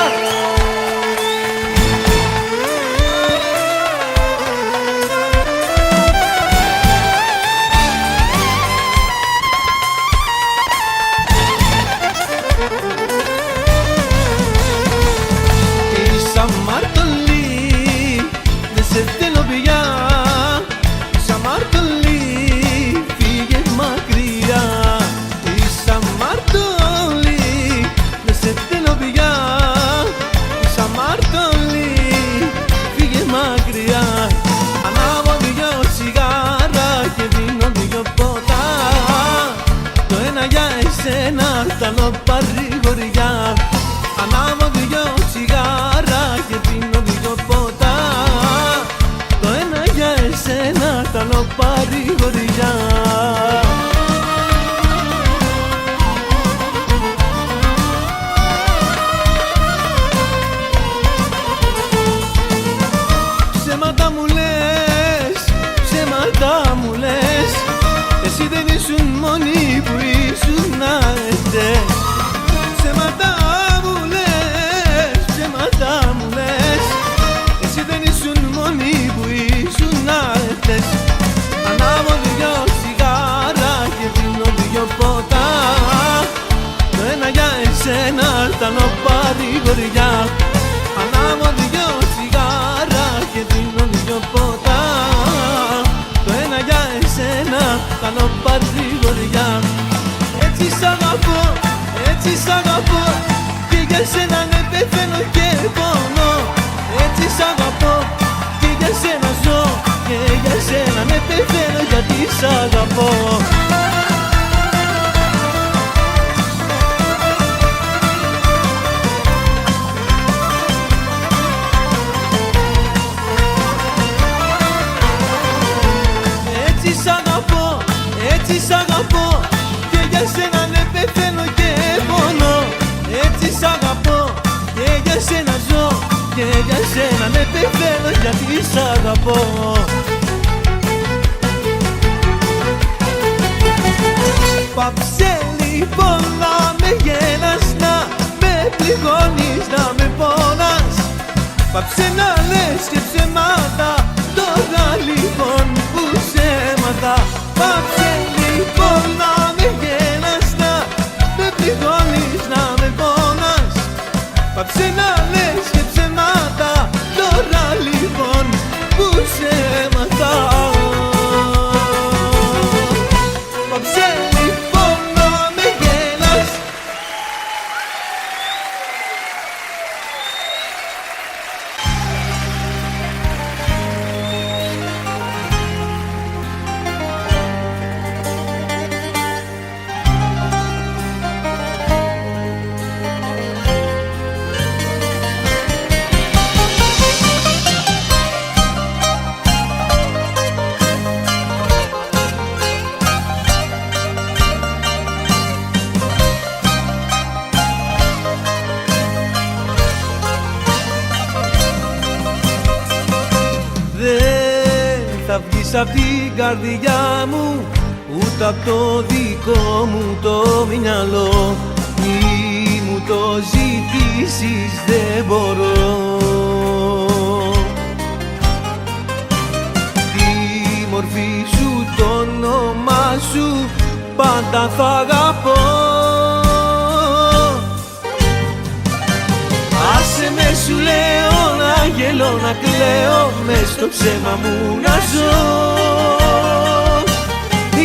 σένα στάνω παρηγοριά. Ανάβω δυο τσιγάρα και δίνω δυο ποτά. Το ένα για εσένα κάνω παρηγοριά. Έτσι σ' αγαπώ, έτσι σ' αγαπώ, και για σένα ναι πεθαίνω και πονώ. Έτσι σ' αγαπώ και για σένα ζω, και για σένα ναι πεθαίνω γιατί σ' αγαπώ. Έτσι σ' αγαπώ, έτσι σ' αγαπώ, και για σένα ναι πεθαίνω και πονώ. Έτσι σ' αγαπώ και για σένα ζω, και για σένα ναι πεθαίνω γιατί σ' αγαπώ. Πάψε λοιπόν να με γέλας, να με πληγώνεις, να με πονάς. Πάψε να λες και ψέματα, τώρα λοιπόν που ψέματα. Πάψε λοιπόν να με γέλας, να με πληγώνεις, να με πονάς. Πάψε να λες και ψέματα, τώρα λοιπόν που ψέματα. Πάψε λοιπόν να με γέλας. Δεν θα βγεις απ' την καρδιά μου, ούτε απ' το δικό μου το μυαλό. Μη μου το ζητήσεις, δεν μπορώ. Τη μορφή σου, το όνομά σου, πάντα θα αγαπώ. Άσε με σου λέω, να γελώ, να κλαίω, μες στο ψέμα μου να ζω.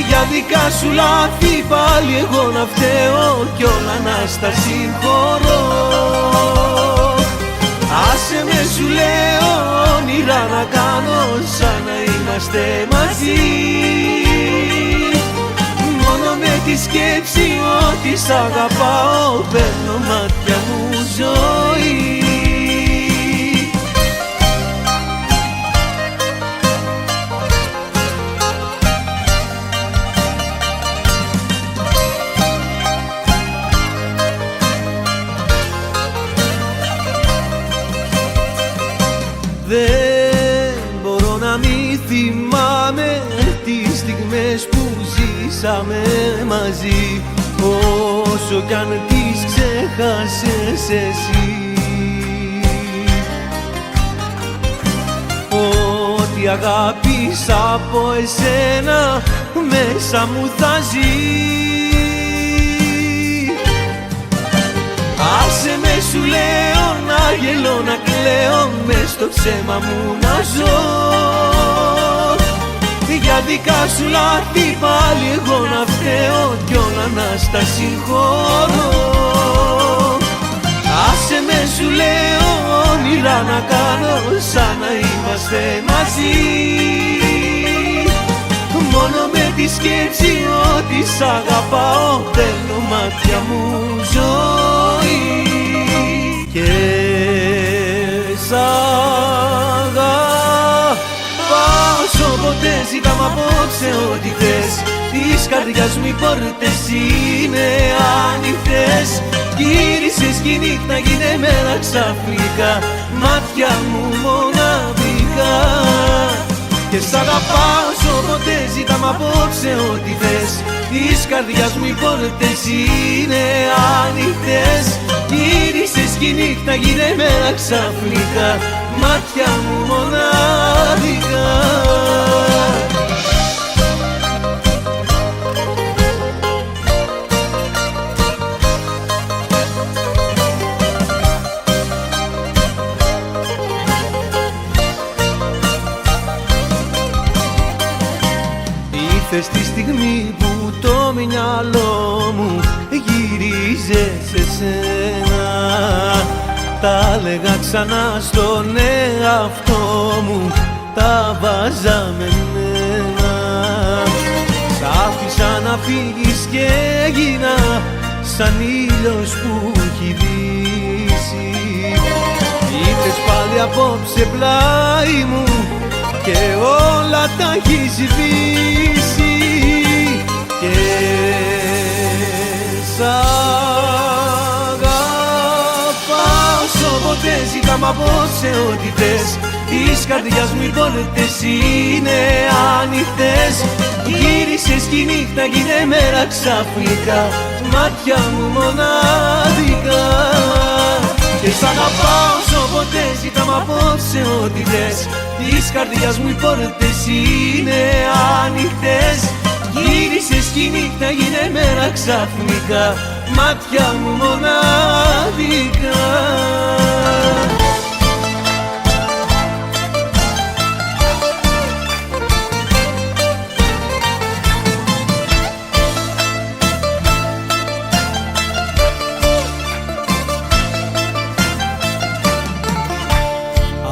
Για δικά σου λάθη πάλι εγώ να φταίω, κι όλα να στα συγχωρώ. Άσε με σου λέω, όνειρα να κάνω, σαν να είμαστε μαζί. Μόνο με τη σκέψη ότι σ' αγαπάω, παίρνω μάτια μου ζωή. Δεν μπορώ να μη θυμάμαι τις στιγμές που ζήσαμε μαζί, όσο κι αν τις ξέχασες εσύ. Ό,τι αγάπησα από εσένα μέσα μου θα ζει. Άσε με σου λέω, να γελώ, να κλαίω, μες στο ψέμα μου να ζω. Για δικά σου λάθη πάλι εγώ να φταίω, κι όλα να στα συγχωρώ. Άσε με σου λέω, όνειρα να κάνω, σαν να είμαστε μαζί. Μόνο με τη σκέψη ότι σ' αγαπάω, παίρνω μάτια μου ζωή. Και σ' αγαπάω, ποτέ ζητάμε απόψε ό,τι θες. Της καρδιάς μου οι πόρτες είναι ανοιχτές. Γύρισες κι η νύχτα γίνε μέρα ξαφνικά, μάτια μου μοναδικά. Και σ' αγαπάω, ποτέ ζητάμε απόψε ό,τι θες. Της καρδιάς μου οι πόρτες είναι ανοιχτές. Γύρισες κι η νύχτα γίνε μέρα ξαφνικά, μάτια μου μοναδικά. Ήρθε στη στιγμή που το μυαλό μου γύριζε σε σένα. Τα λέγα ξανά στον εαυτό μου, τα βάζα με μένα. Σ' άφησα να φύγεις και έγινα σαν ήλιος που έχει δύσει. Ήρθες πάλι απόψε πλάι μου και όλα τα έχεις σβήσει. Και σ' αγαπάω όσο ποτέ, ζητάμε απόψε ό,τι θες. Της καρδιάς μου οι πόρτες είναι ανοιχτές. Γύρισες κι η νύχτα κι είναι μέρα ξαφνικά, μάτια μου μοναδικά. Και σ' αγαπάω όσο ποτέ, ζητάμε απόψε ό,τι θες. Της καρδιάς μου οι πόρτες είναι ανοιχτές. Γύρισες κι η νύχτα κι είναι μέρα ξαφνικά, μάτια μου μοναδικά.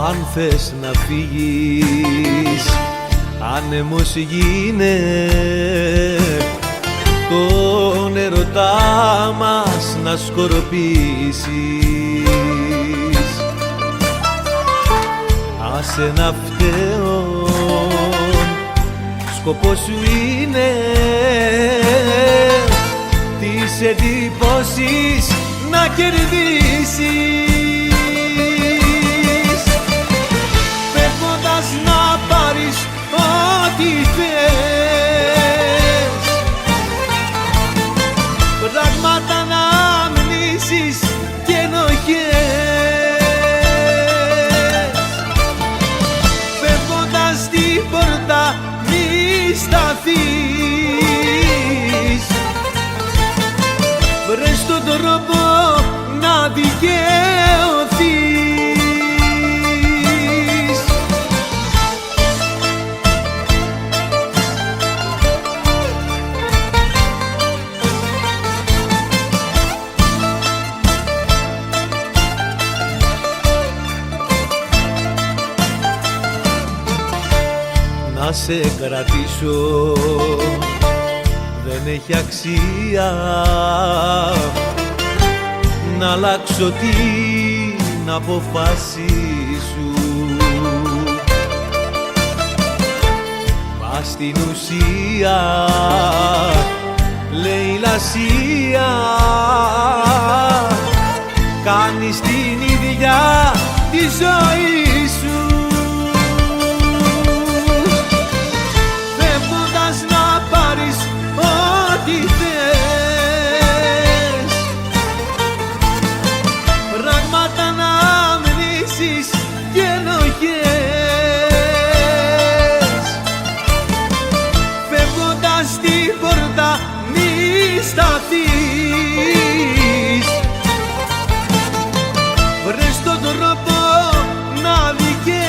Αν θες να φύγεις, άνεμος γίνε, τον ερωτά μας να σκορπίσεις. Άσε να φταίω, σκοπός σου είναι τις εντυπώσεις να κερδίσεις. Να πάρεις ό,τι θες, πράγματα να μνήσεις και ενοχές. Φεύγοντας την πόρτα μη σταθείς, βρες τον τρόπο να δικαιωθείς. Να σε κρατήσω δεν έχει αξία, να αλλάξω την αποφάση σου. Μα στην ουσία λέει λασία, κάνεις την ίδια τη ζωή σου. Ό,τι θες, πράγματα να μνήσεις και ενοχές. Φεύγοντας την πόρτα μη σταθείς, βρες τον τρόπο να δικαιωθείς.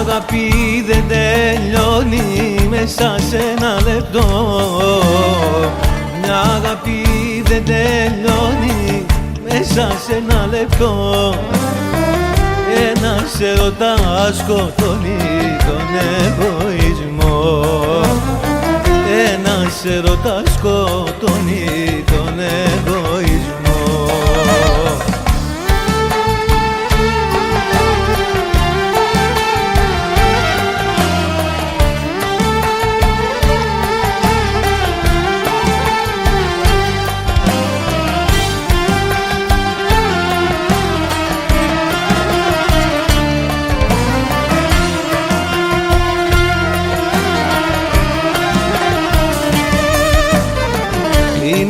Αγάπη δεν τελειώνει μέσα σε ένα λεπτό. Μια αγάπη δεν τελειώνει μέσα σε ένα λεπτό. Ένας έρωτας σκοτώνει τον εγωισμό. Ένας έρωτας σκοτώνει τον εγωισμό.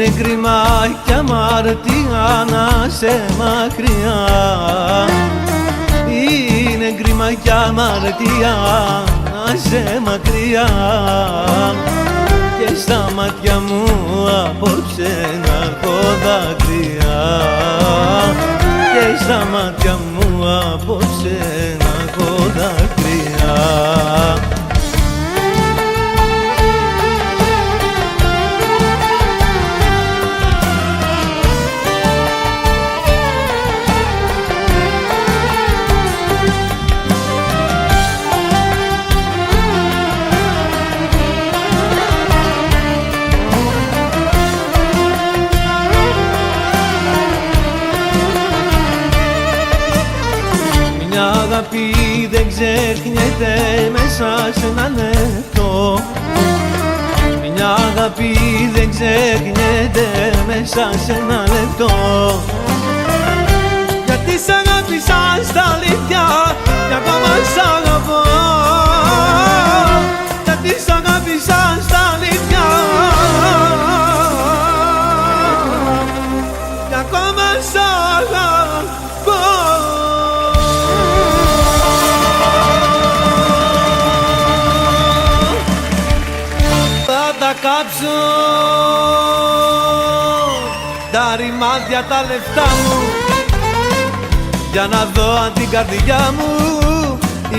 Είναι κρίμα κι αμαρτία να σε μακριά. Είναι κρίμα κι αμαρτία να σε μακριά. Και στα μάτια μου απόψε να έχω δάκρυα. Και στα μάτια μου απόψε να έχω δάκρυα. Μια αγάπη δεν ξεχνιέται μέσα σε ένα λεπτό. Μια αγάπη δεν ξεχνιέται μέσα σε ένα λεπτό. Γιατί σ' αγάπησα στα αλήθεια κι ακόμα σ' αγαπώ. Γιατί σ' αγάπησα στα αλήθεια κι ακόμα σ' αγαπώ. Θα κάψω τα ρημάδια τα λεφτά μου για να δω αν την καρδιά μου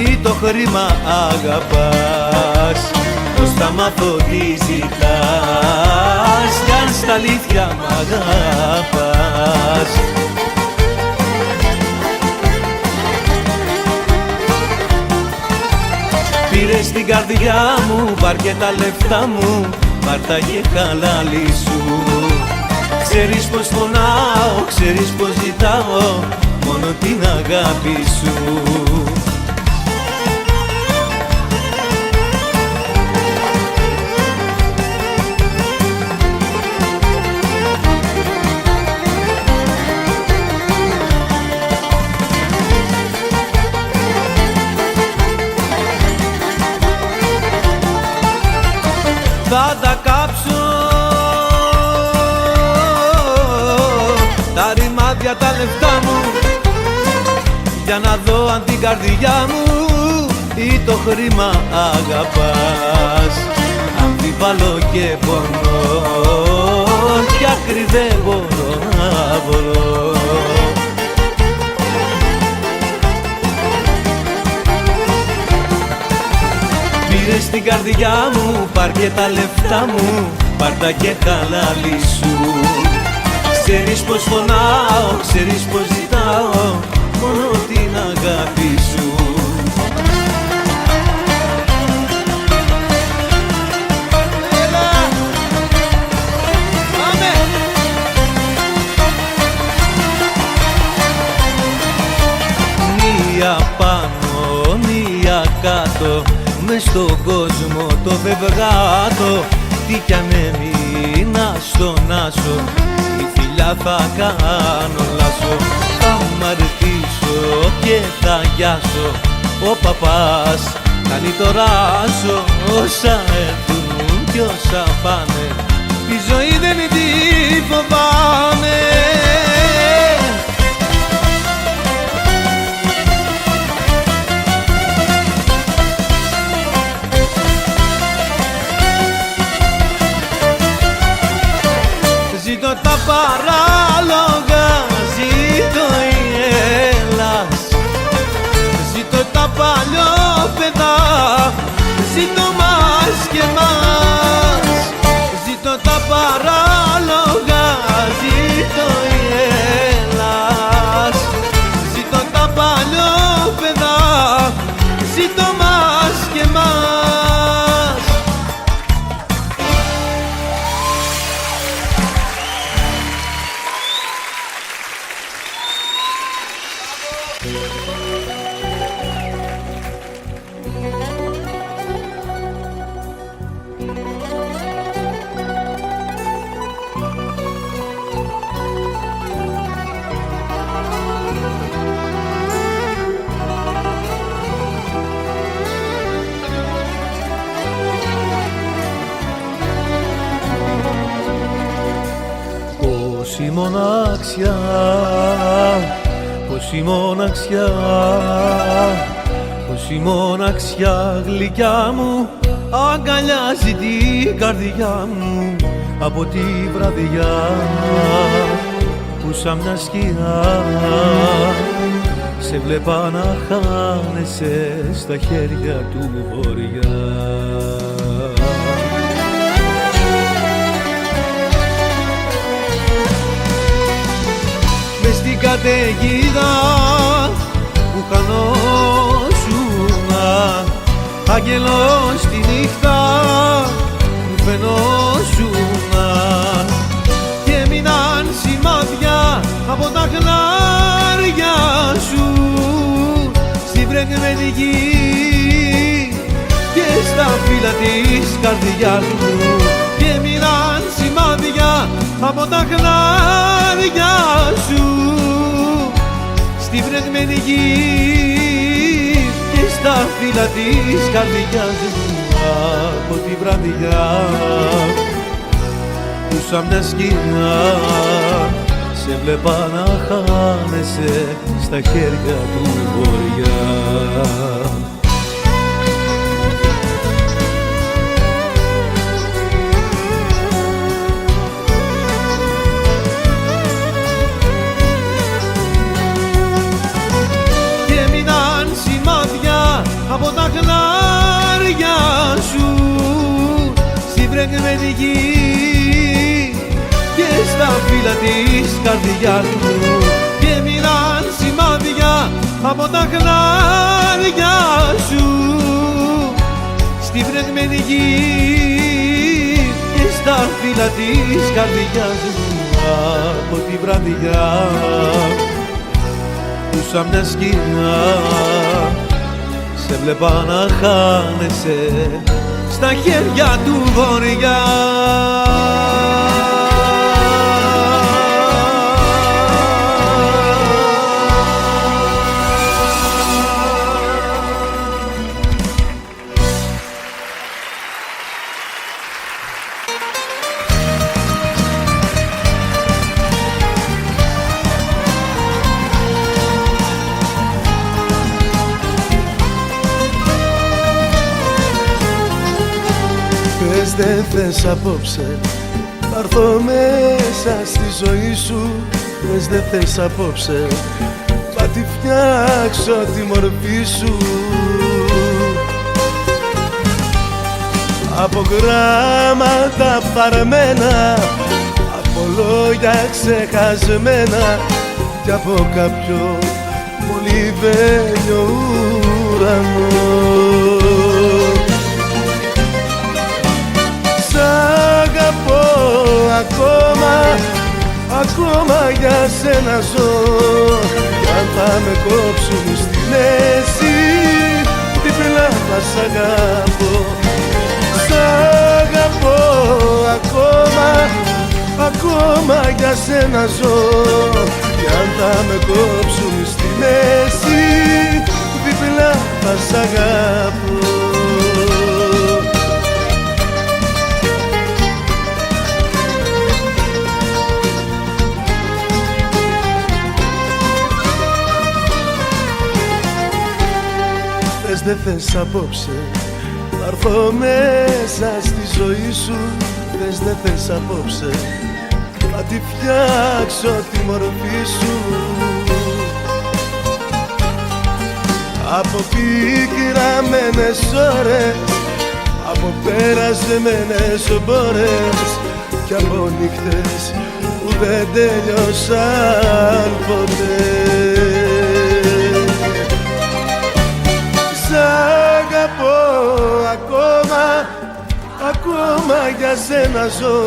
ή το χρήμα αγαπάς. Πώς θα μάθω τι ζητάς κι αν στα αλήθεια μ' αγαπάς. Πήρες την καρδιά μου, πάρ' και τα λεφτά μου, πάρ' τα και χαλάλι σου. Ξέρεις πως φωνάω, ξέρεις πως ζητάω μόνο την αγάπη σου. Θα τα κάψω τα ρημάδια τα λεφτά μου για να δω αν την καρδιά μου ή το χρήμα αγαπάς. Αμφιβάλλω και πονώ κι άκρη δεν μπορώ να βρω. Πήρες την καρδιά μου, πάρ' και τα λεφτά μου, πάρ' τα και χαλάλι σου. Ξέρεις πως φωνάω, ξέρεις πως ζητάω μόνο την αγάπη σου. Μία πάνω, μία κάτω, μες στον κόσμο το φευγάτο. Τι κι αν έμεινα στον άσο, η φιλιά θα κάνω λάσο. Θα μαρτήσω και θα γιάσω, ο παπάς κάνει το ράσο. Όσα έρθουν κι όσα πάνε, τη ζωή δεν τη φοβάμαι. Ζήτω τα παράλογα, ζήτω η Ελλάς. Ζήτω τα παλιόπαιδα, ζήτω μας και μας. Ζήτω τα παράλογα, ζήτω μοναξιά, πόση μοναξιά, πόση μοναξιά γλυκιά μου αγκαλιάζει την καρδιά μου από τη βραδιά που σαν μια σκιά σε βλέπα να χάνεσαι στα χέρια του βοριά. Μες στην καταιγίδα που χανόσουνα, άγγελος τη νύχτα μου φαινόσουνα και έμειναν σημάδια από τα χνάρια σου στη βρεγμένη γη και στα φύλλα της καρδιάς μου και έμειναν σημάδια από τα χνάρια σου στη βρεγμένη γη και στα φύλλα της καρδιάς μου από τη βραδιά που σαν μια σκηνά σε βλέπα να χάνεσαι στα χέρια του βοριά. Και έμειναν σημάδια από τα χνάρια σου στη βρεγμένη γη και στα φύλλα της καρδιάς μου και έμειναν σημάδια από τα χνάρια σου στη βρεγμένη γη και στα φύλλα της καρδιάς μου από τη βραδιά που σαν μια σκηνά σε βλέπα να χάνεσαι στα χέρια του βοριά.
Δεν θες απόψε, θα έρθω μέσα στη ζωή σου. Πες δεν θες απόψε, θα τη φτιάξω τη μορφή σου. Από γράμματα παρμένα, από λόγια ξεχασμένα κι από κάποιο πολυβέλιο ουρανό. Ακόμα για σένα ζω κι αν θα με κόψουν στη μέση διπλά θα σ' αγαπώ. Σ' αγαπώ ακόμα για σένα ζω κι αν θα με κόψουν στη μέση διπλά θα σ' αγαπώ. Δεν θες απόψε, θα έρθω μέσα στη ζωή σου. Θες δεν θες απόψε, θα τη φτιάξω τη μορφή σου. Από πικραμένες ώρες, από περασμένες μπόρες κι από νύχτες που δεν τέλειωσαν ποτέ. Ακόμα για σένα ζω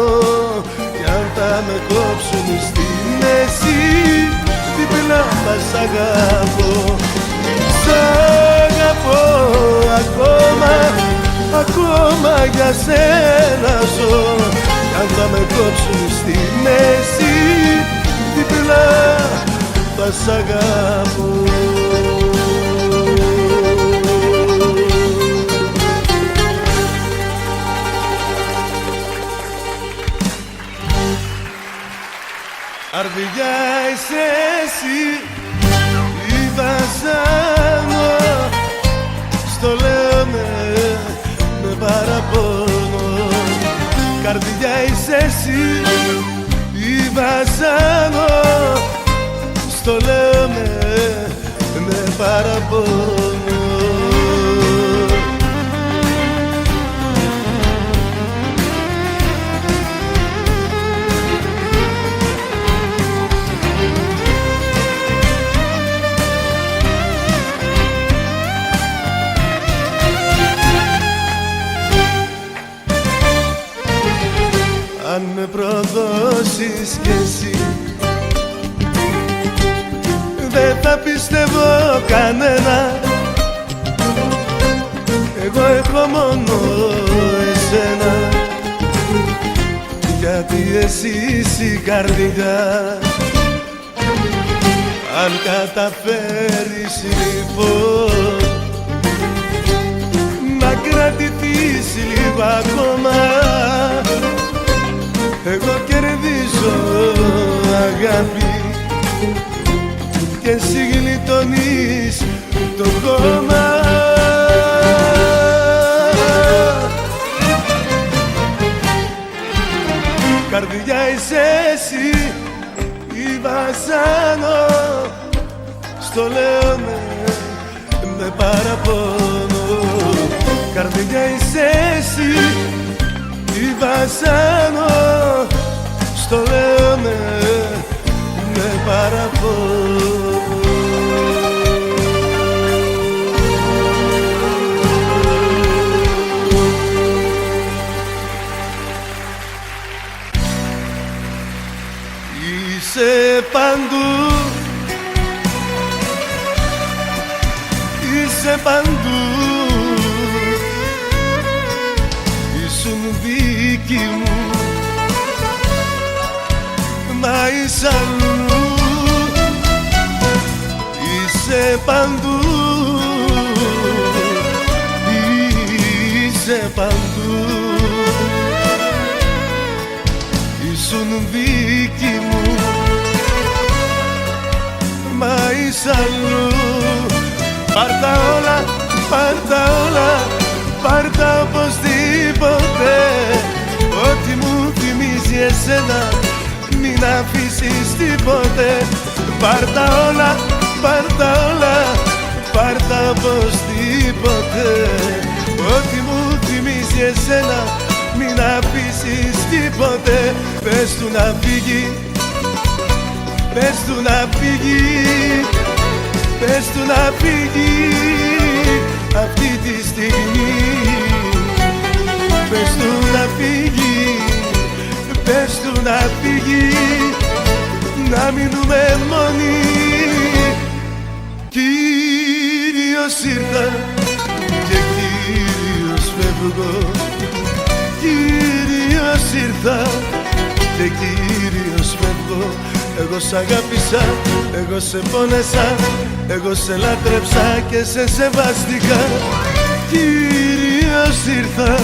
κι αν θα με κόψουν στη μέση διπλά θα σ' αγαπώ. Σ' αγαπώ ακόμα για σένα ζω κι αν θα με κόψουν στη μέση διπλά θα σ' αγαπώ. Αρδιά είσαι εσύ, η βασάνο. Στο λέω με παραπονό. Καρδιά είσαι εσύ, η βασάνο. Στο λέω με παραπονό. Αν με προδώσεις κι εσύ, δεν θα πιστεύω κανένα. Εγώ έχω μόνο εσένα, γιατί εσύ είσαι η καρδιά. Αν καταφέρεις λοιπόν να κρατηθείς λίγο ακόμα, εγώ κερδίζω αγάπη και εσύ γλιτώνεις το κόμμα. Καρδιά είσαι εσύ, η βασάνο. Στο λέω με παραπονό. Καρδιά είσαι εσύ, η βασάνο. Στο λέω με παραπονό. Είσαι παντού, είσαι παντού. Ήσουν δική μου, μα είσαι αλλού. Είσαι παντού, είσαι παντού. Ήσουν δική μου, μα είσαι αλλού. Πάρ' τα όλα, πάρ' τα όλα, πάρ' τα οπωσδήποτε. Ό,τι μου θυμίζει εσένα, μην αφήσεις τίποτε. Πάρ' τα όλα, πάρ' τα όλα, πάρ' τα οπωσδήποτε. Ό,τι μου θυμίζει εσένα, μην αφήσεις τίποτε. Πες του να φύγει, πες του να φύγει, πες του να φύγει αυτή τη στιγμή. Πες του να φύγει, πες του να φύγει, να μείνουμε μόνοι. Κύριος ήρθα και Κύριος φεύγω. Κύριος ήρθα και Κύριος φεύγω. Εγώ σ' αγάπησα, εγώ σε πόνεσα, εγώ σε λάτρεψα και σε σεβάστηκα. Κύριος ήρθα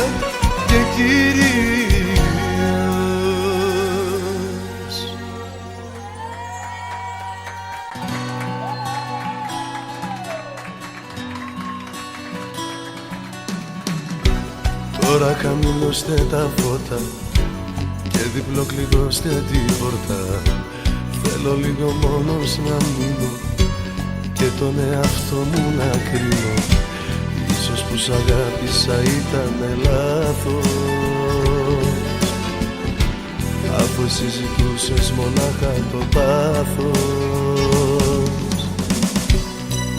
και Κύριος. Τώρα χαμηλώστε τα φώτα και διπλοκλειδώστε την πόρτα. Θέλω λίγο μόνος να μείνω και τον εαυτό μου να κρίνω. Ίσως που σ' αγάπησα ήταν λάθος, αφού εσύ ζητούσες μονάχα το πάθος.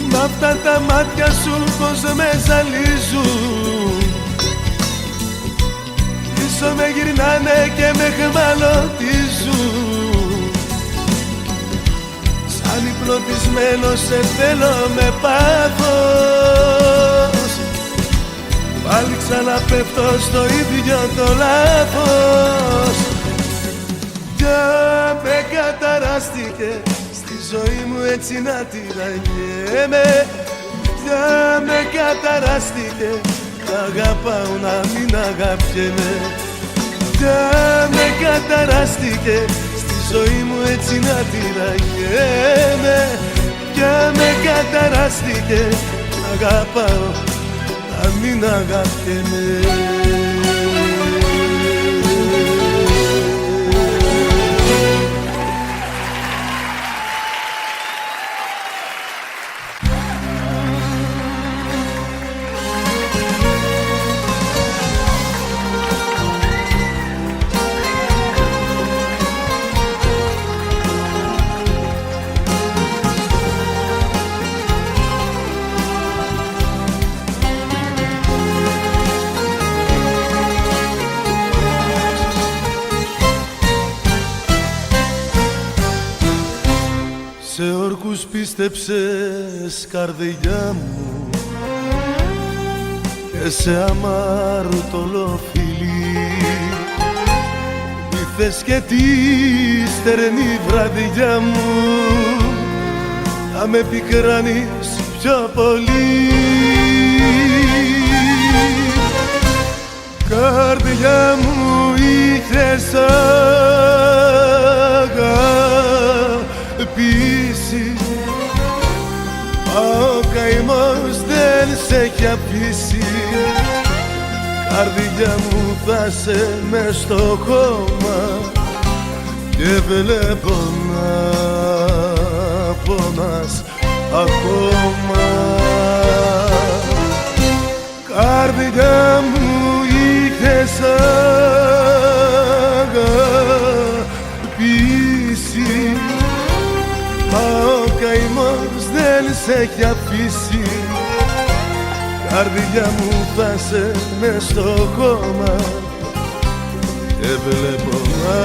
Μ' αυτά τα μάτια σου πως με ζαλίζουν, πίσω με γυρνάνε και με χμαλωτίζουν. Σαν υπνοτισμένος σε θέλω με πάθος, πάλι ξαναπέφτω στο ίδιο το λάθος. Κι με καταράστηκε στη ζωή μου έτσι να τυραγγέμαι. Κι με καταράστηκε, αγαπάω να μην αγαπιέμαι. Κι με καταράστηκε στη ζωή μου έτσι να την αγγέμαι. Κι αν με καταράστηκε αγαπάω να μην αγαπιέμαι. Σε όρκους πίστεψες καρδιά μου και σε αμάρτωλο φιλί. Ήρθες και τη στερνή βραδιά μου να με πικράνεις πιο πολύ. Καρδιά μου είχες αγαπήσει, ο καημός δεν σε έχει αφήσει. Καρδιά μου θα σε μες στο χώμα και βλέπω να πονάς ακόμα. Καρδιά μου είχες αγαπήσει, μα ο καημός δεν σε έχει αφήσει. Καρδιά μου θα σε μες στο χώμα και βλέπω να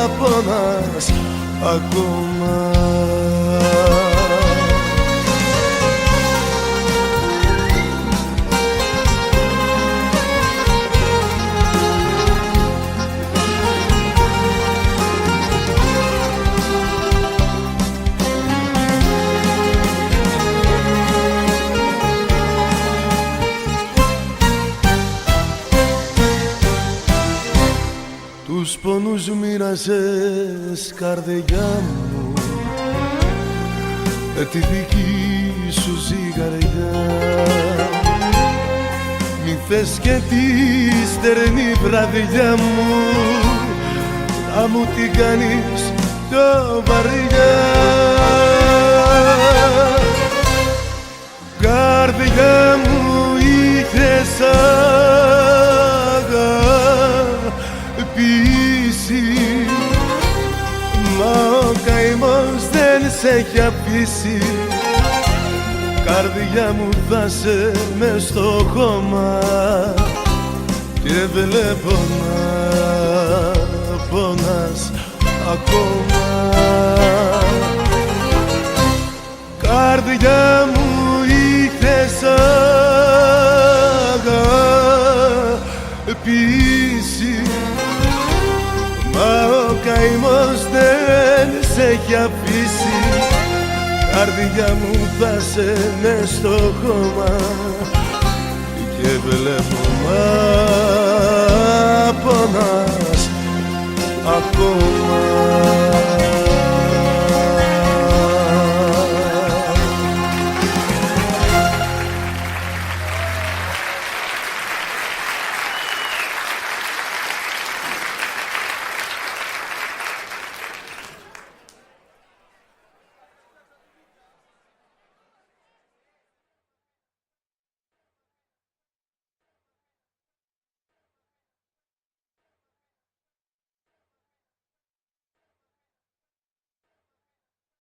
πονάς ακόμα. Τους πόνους μοίραζες καρδιά μου με τη δική σου ζυγαριά. Μη θες και τη στερνή βραδιά μου να μου την κάνεις πιο βαριά. Καρδιά μου είχες αγαπήσει, μα ο καημός δεν σε έχει αφήσει. Καρδιά μου θα σε μες στο χώμα και βλέπω να πονάς ακόμα. Καρδιά μου είχες αγαπήσει, μα ο καημός δεν σε έχει αφήσει. Καρδιά μου θα σε μες στο χώμα και βλέπω να πονάς ακόμα.